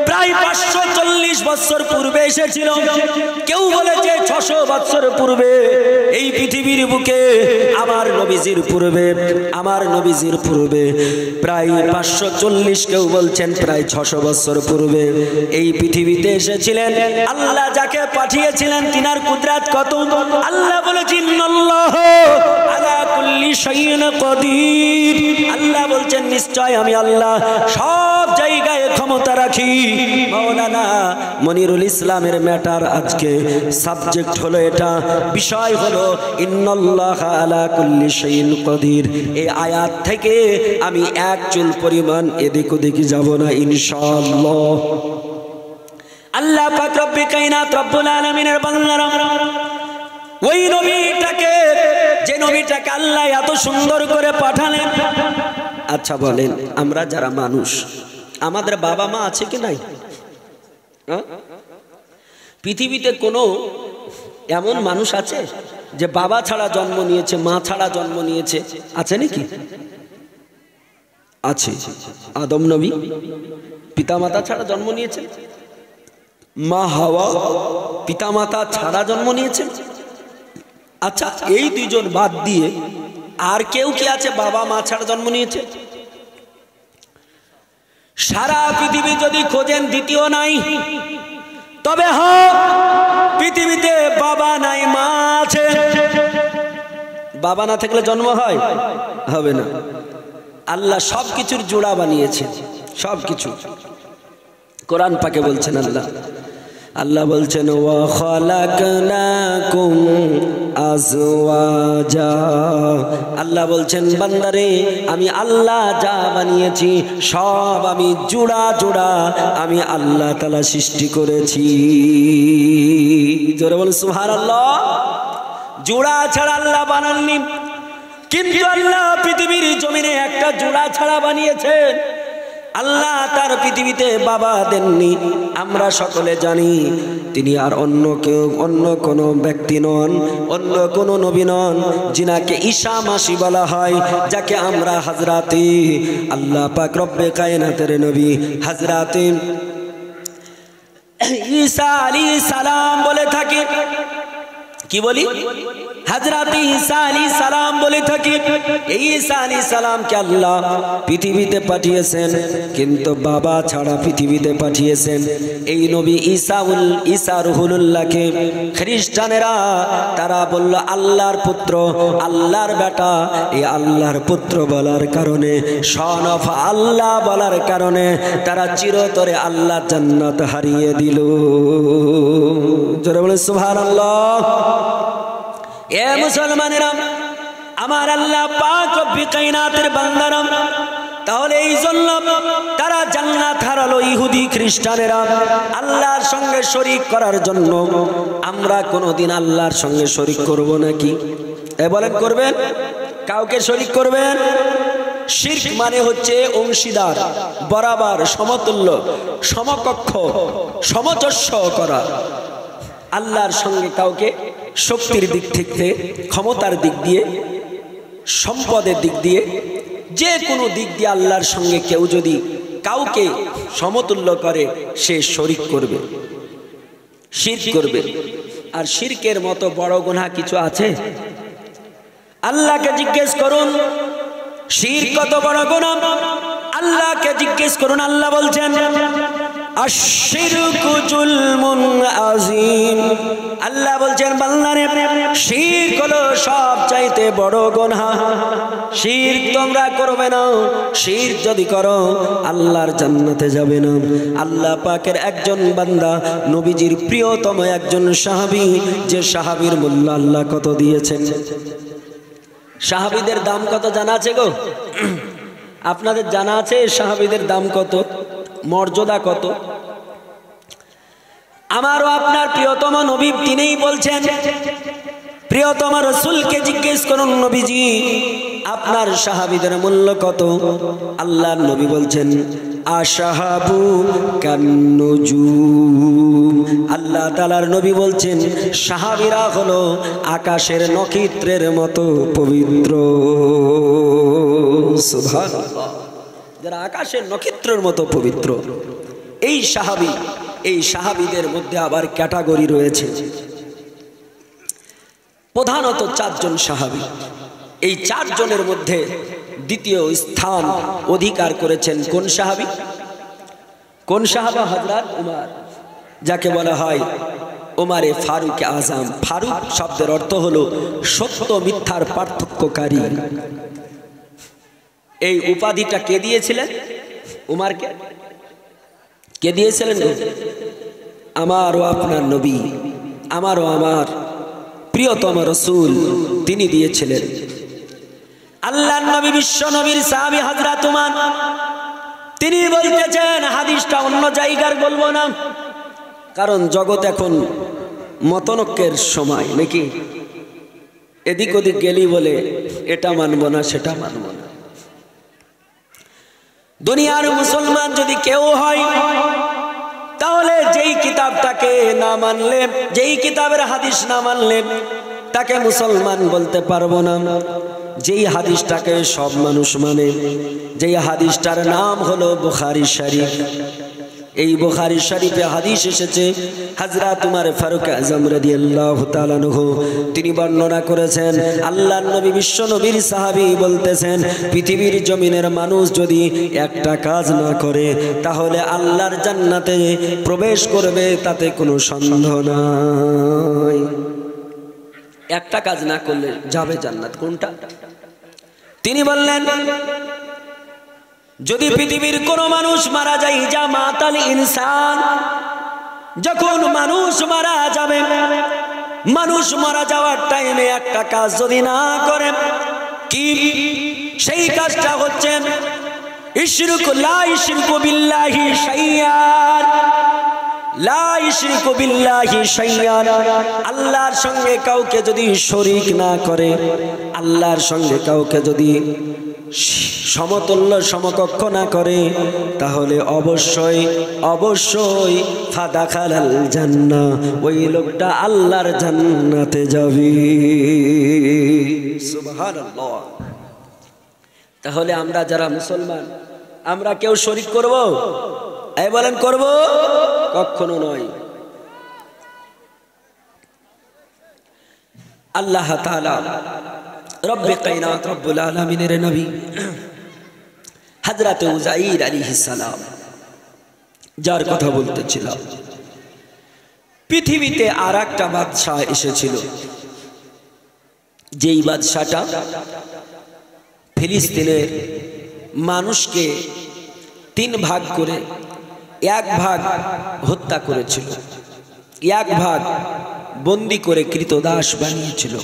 প্রায় 540 বছর পূর্বে এসেছিল। কেউ বলেছে 600 বছর পূর্বে এই পৃথিবীর বুকে, আমার নবীজির পূর্বে, আমার নবীজির পূর্বে প্রায় 540, কেউ বলছেন প্রায় 600 বছর পূর্বে এই পৃথিবীতে এসেছিলেন। আল্লাহ যাকে পাঠিয়েছিলেন তিনার কুদরত কত! আল্লাহ বলেছেন ইন্নাল্লাহ আলা কুল্লি শাইইন কাদির। আল্লাহ বলছেন নিশ্চয় আমি আল্লাহ সব জায়গায় ক্ষমতা রাখি। মাওলানা মনিরুল ইসলামের ম্যাটার আজকে সাবজেক্ট হলো এটা, বিষয় হলো ইন্নাল্লাহ আলা কুল্লি শাইইন কাদির। এই আয়াত থেকে আমি এক চুল পরিমাণ এদিক ওদিক যাব না ইনশাআল্লাহ। আল্লাহ পাক রব্বি কায়নাত রব্বুল আলামিনের বান্দারা ওই নবীটাকে, যে নবীটাকে আল্লাহ এত সুন্দর করে পাঠালেন। আচ্ছা বলেন, আমরা যারা মানুষ, আমাদের বাবা মা আছে কি নাই? পৃথিবীতে কোনো এমন মানুষ আছে যে বাবা ছাড়া জন্ম নিয়েছে, মা ছাড়া জন্ম নিয়েছে? আছে নাকি? আছে। আদম নবী পিতামাতা ছাড়া জন্ম নিয়েছেন, মা হাওয়া পিতামাতা ছাড়া জন্ম নিয়েছেন। আচ্ছা, এই দুইজন বাদ দিয়ে আর কেউ কি আছে বাবা মা ছাড়া জন্ম নিয়েছে? সারা পৃথিবী যদি খোঁজেন দ্বিতীয় নাই। তবে হ্যাঁ, পৃথিবীতে বাবা নাই মা আছে। বাবা না থাকলে জন্ম হয়? হবে না। আল্লাহ সবকিছুর জোড়া বানিয়েছে, সবকিছু। কোরআন পাকে বলছেন আল্লাহ, আল্লাহ বলছেন ওয়া খালাকনাকুম আজওয়াজা। আল্লাহ বলছেন বান্দারে, আমি আল্লাহ যা বানিয়েছি সব আমি জোড়া জোড়া আমি আল্লাহ তাআলা সৃষ্টি করেছি। জোরে বল সুবহানাল্লাহ। জোড়া ছাড়া আল্লাহ বানাননি, কিন্তু আল্লাহ পৃথিবীর জমিনে একটা জোড়া ছাড়া বানিয়েছেন। আল্লাহ তার পৃথিবীতে বাবা দেননি। আমরা সকলে জানি তিনি আর অন্য কেউ, অন্য কোনো ব্যক্তি নন, অন্য কোনো নবী নন, যিনাকে ঈসা মাসি বলা হয়, যাকে আমরা হযরতে আল্লাহ পাক রব্বে কায়নাতের নবী হযরতে ঈসা আলাইহিস সালাম বলে থাকি। কি বলি? হযরত ঈসা আলাইহিস সালাম বলে থাকি, এই ঈসা আলাইহিস সালামকে আল্লাহ পৃথিবীতে পাঠিয়েছেন, কিন্তু বাবা ছাড়া পৃথিবীতে পাঠিয়েছেন। এই নবী ঈসা রুহুল্লাহকে খ্রিস্টানেরা তারা বলল আল্লাহর পুত্র, আল্লাহর বেটা। এই আল্লাহর পুত্র বলার কারণে, সন অফ আল্লাহ বলার কারণে তারা চিরতরে আল্লাহর জান্নাত হারিয়ে দিল। জোরে বলে সুবহানাল্লাহ। এ মুসলমানেরা, আমার আল্লাহ পাক রব্বুল কায়নাতের বান্দারা, তাহলে এই জন্য তারা জান্নাত হারালো। ইহুদি খ্রিস্টানেরা আল্লাহর সঙ্গে শরীক করার জন্য। আমরা কোনোদিন আল্লাহর সঙ্গে শরীক করব নাকি? এ বলেন, করবেন? কাউকে শরীক করবেন? শিরক মানে হচ্ছে অংশীদার, বরাবর, সমতুল্য, সমকক্ষ, সমচস্য করা। আল্লাহর সঙ্গে কাউকে শক্তির দিক থেকে, ক্ষমতার দিক দিয়ে, সম্পদের দিক দিয়ে, যে কোনো দিক দিয়ে আল্লাহর সঙ্গে কেউ যদি কাউকে সমতুল্য করে, সে শরীক করবে, শিরক করবে। আর শিরকের মতো বড় গুনাহ কিছু আছে? আল্লাহকে জিজ্ঞেস করুন শিরক কত বড় গুনাহ। আল্লাহকে জিজ্ঞেস করুন। আল্লাহ বলছেন আশ-শিরকু যুলমুন আযীম। আল্লাহ বলছেন বান্দারে, শিরক হলো সবচাইতে বড় গুনাহ। শিরক তোমরা করবে না। শিরক যদি করো আল্লাহর জান্নাতে যাবে না। আল্লাহ পাকের একজন বান্দা, নবীজির প্রিয়তম একজন সাহাবী, যে সাহাবীর মূল্য আল্লাহ কত দিয়েছেন। সাহাবীদের দাম কত জানা আছে গো? আপনাদের জানা আছে সাহাবীদের দাম কত, মর্যাদা কত? আমারও আপনার প্রিয়তম নবী তিনিই বলছেন, প্রিয়তম রাসূলকে জিজ্ঞেস করুন, নবীজি আপনার সাহাবীদের মূল্য কত? আল্লাহর নবী বলছেন আশহাবু কান্নুজুম। আল্লাহ তাআলার নবী বলছেন সাহাবীরা হলো আকাশের নক্ষত্রের মতো পবিত্র। সুবহানাল্লাহ। যারা আকাশের নক্ষত্রের মতো পবিত্র, এই সাহাবী, এই সাহাবীদের মধ্যে আবার ক্যাটাগরি রয়েছে। প্রধানত 4 জন সাহাবী। এই 4 জনের মধ্যে দ্বিতীয় স্থান অধিকার করেছেন কোন সাহাবী? কোন সাহাবা? হযরত উমর, যাকে বলা হয় উমরে ফারুক আজম। ফারুক শব্দের অর্থ হলো সত্য মিথ্যার পার্থক্যকারী। এই উপাধিটা কে দিয়েছিলেন? উমরকে। কে দিয়েছিলেন? আমার ও আপনার নবী, আমার ও আমার প্রিয়তম রাসূল, তিনি দিয়েছিলেন। আল্লাহর নবী, বিশ্ব নবীর সাহাবী হযরত উমর, তিনি বলতেছেন, হাদিসটা অন্য জায়গার বলবো না, কারণ জগৎ এখন মতনৈক্যের সময় নাকি। এদিক ওদিক গেলি বলে এটা মানবো না, সেটা মানবো না। দুনিয়ার মুসলমান যদি কেউ হয়, তাহলে যেই কিতাবটাকে না মানলে, যেই কিতাবের হাদিস না মানলে তাকে মুসলমান বলতে পারবো না। যেই হাদিসটাকে সব মানুষ মানে, যেই হাদিসটার নাম হলো বুখারী শরীফ। এই বুখারী শরীফে হাদিস এসেছে, হযরত উমর ফারুক আজম রাদিয়াল্লাহু তাআলা আনহু তিনি বর্ণনা করেছেন, আল্লাহর নবী, বিশ্ব নবীর সাহাবী বলতেছেন, পৃথিবীর জমিনের মানুষ যদি একটা কাজ না করে তাহলে আল্লাহর জান্নাতে প্রবেশ করবে, তাতে কোনো সন্দেহ নাই। একটা কাজ না করলে যাবে জান্নাত। কোনটা? তিনি বললেন, যদি পৃথিবীর কোন মানুষ মারা যায়, যা মাতাল ইনসান, যখন মানুষ মারা যাবে, মানুষ মারা যাওয়ার টাইমে একটা কাজ যদি না করে, কি সেই কাজটা হচ্ছে ইশরিকু লা ইশরিকু বিল্লাহি শাইয়ান, লা ইশরিকু বিল্লাহি শাইয়ান। আল্লাহর সঙ্গে কাউকে যদি শরীক না করে, আল্লাহর সঙ্গে কাউকে যদি সমতুল্য সমকক্ষ না করে, তাহলে অবশ্যই অবশ্যই ফাদাখালাল জান্নাহ, ওই লোকটা আল্লাহর জান্নাতে যাবে। সুবহানাল্লাহ। তাহলে আমরা যারা মুসলমান, আমরা কেউ শরীক করব? এই বলেন, করব? কখনো নয়। আল্লাহ তাআলা রব্বে কায়নাত রব্বুল আলামিনের নবী হযরত উযাইর আলাইহিস সালাম, যার কথা বলতেছিলাম, পৃথিবীতে আর একটা বাদশাহ এসেছিল, যেই বাদশাটা ফিলিস্তিনের মানুষকে 3 ভাগ করে 1 ভাগ হত্যা করেছিল, 1 ভাগ বন্দি করে কৃতদাস বানিয়েছিল,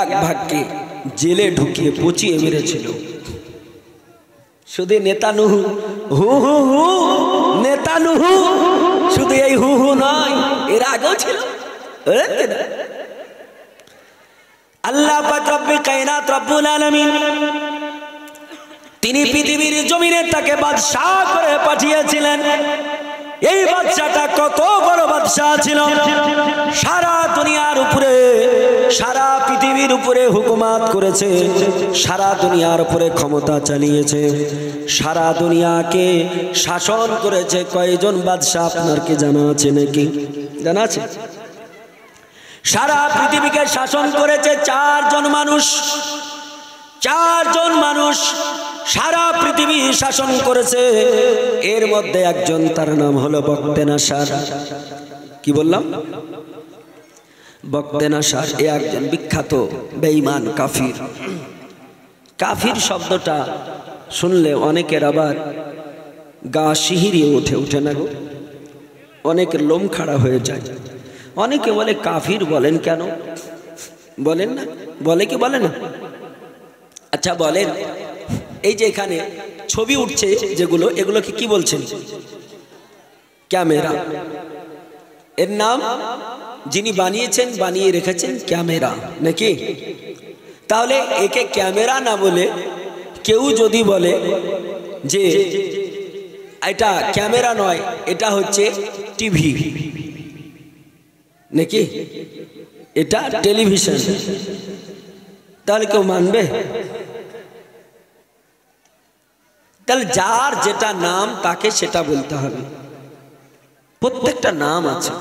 1 ভাগকে জেলে ঢুকিয়ে পচিয়ে মেরেছিল। শুধু নেতানুহু হু হু হু নেতানুহু, শুধু এই হু হু নয়, এর আগেও ছিল। আল্লাহ পাক রব্বে কায়নাত রব্বুল আলামিন তিনি পৃথিবীর জমিনে তাকে বাদশাহ করে পাঠিয়েছিলেন। এই বাদশাটা কত বড় বাদশাহ ছিল, সারা দুনিয়ার উপরে, সারা পৃথিবীর উপরে হুকুমত করেছে, সারা দুনিয়ার উপরে ক্ষমতা চালিয়েছে, সারা দুনিয়াকে শাসন করেছে। কয়জন বাদশাহ আপনার কি জানা আছে নাকি? জানা আছে? সারা পৃথিবীকে শাসন করেছে 4 জন মানুষ, 4 জন মানুষ সারা পৃথিবী শাসন করেছে। এর মধ্যে একজন, তার নাম হলো বক্তেনাসার। কি বললাম? বক্তেনাসার। এ একজন বিখ্যাত বেঈমান কাফির। কাফির শব্দটা শুনলে অনেকের আবার গা শিহরিয়ে ওঠে না গো, অনেকের লোম খাড়া হয়ে যায়। অনেকে বলে কাফির বলেন কেন? বলেন না? বলে কি বলে না? আচ্ছা বলেন, এই যে এখানে ছবি উঠছে যেগুলো, এগুলোকে কি বলছেন? ক্যামেরা। এর নাম যিনি বানিয়েছেন, বানিয়ে রেখেছেন ক্যামেরা, নাকি? তাহলে একে ক্যামেরা না বলে কেউ যদি বলে যে এটা ক্যামেরা নয়, এটা হচ্ছে টিভি, নাকি এটা টেলিভিশন, তাহলে কেউ মানবে? তাহলে যার যেটা নাম তাকে সেটা বলতে হবে। প্রত্যেকটা নাম আছে।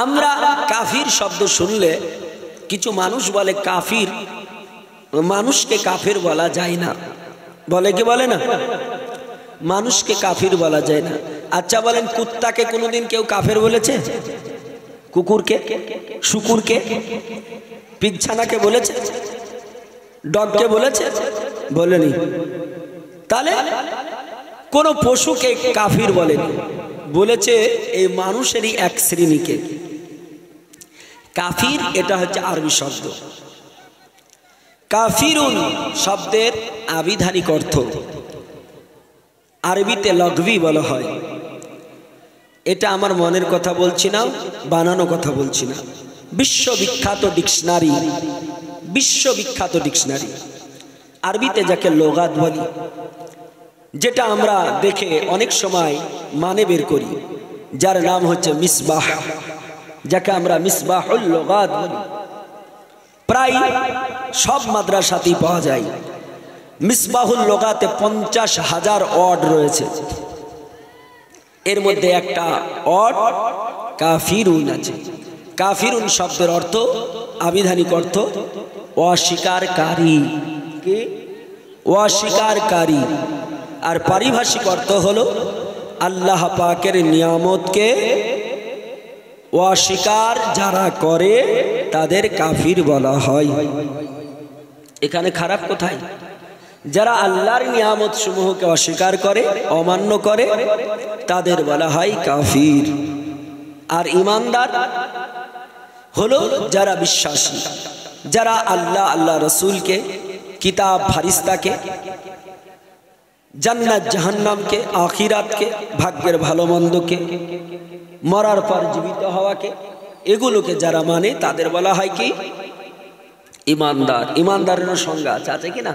আমরা কাফির শব্দ শুনলে কিছু মানুষ বলে কাফির, মানুষকে কাফির বলা যায় না। বলে কি বলে না? মানুষকে কাফির বলা যায় না। আচ্ছা বলেন, কুত্তাকে কোনোদিন কেউ কাফের বলেছে? কুকুরকে, শুকুরকে, পিচ্ছানাকে বলেছে? ডগকে বলেছে? বলেনি। তাহলে কোন পশুকে কাফির বলেনি, বলেছে এই মানুষেরই এক শ্রেণীকে কাফির। এটা হচ্ছে আরবি শব্দ। কাফিরুন শব্দের আবিধানিক অর্থ আরবিতে লঘবি বলা হয়। এটা আমার মনের কথা বলছি না, বানানো কথা বলছি না। বিশ্ববিখ্যাত ডিকশনারি, বিশ্ববিখ্যাত ডিকশনারি আরবিতে যাকে লোগাত বলি, যেটা আমরা দেখে অনেক সময় মানে বের করি, যার নাম হচ্ছে মিসবাহ, যাকে আমরা মিসবাহুল লোগাত বলি। প্রায় সব মাদ্রাসাতেই পাওয়া যায়। মিসবাহুল লোগাতে 50,000 ওয়ার্ড রয়েছে। এর মধ্যে একটা ওয়ার্ড কাফিরুন আছে। কাফিরুন শব্দের অর্থ, আবিধানিক অর্থ অস্বীকারী, কি? অস্বীকারী। আর পারিভাষিক অর্থ হলো আল্লাহ পাকের নিয়ামতকে অস্বীকার যারা করে তাদের কাফির বলা হয়। এখানে খারাপ কোথায়? যারা আল্লাহর নিয়ামত সমূহকে অস্বীকার করে, অমান্য করে, তাদের বলা হয় কাফির। আর ঈমানদার হলো যারা বিশ্বাসী, যারা আল্লাহ, আল্লাহ রসুলকে, কিতাব ফারিস্তাকে, জান্নাত জাহান্নামকে, আখিরাতকে, ভাগ্যের ভালো মন্দকে, মরার পর জীবিত হওয়াকে, এগুলোকে যারা মানে তাদের বলা হয় কি? ঈমানদার। ঈমানদারেরও সংজ্ঞা আছে, আছে কি না?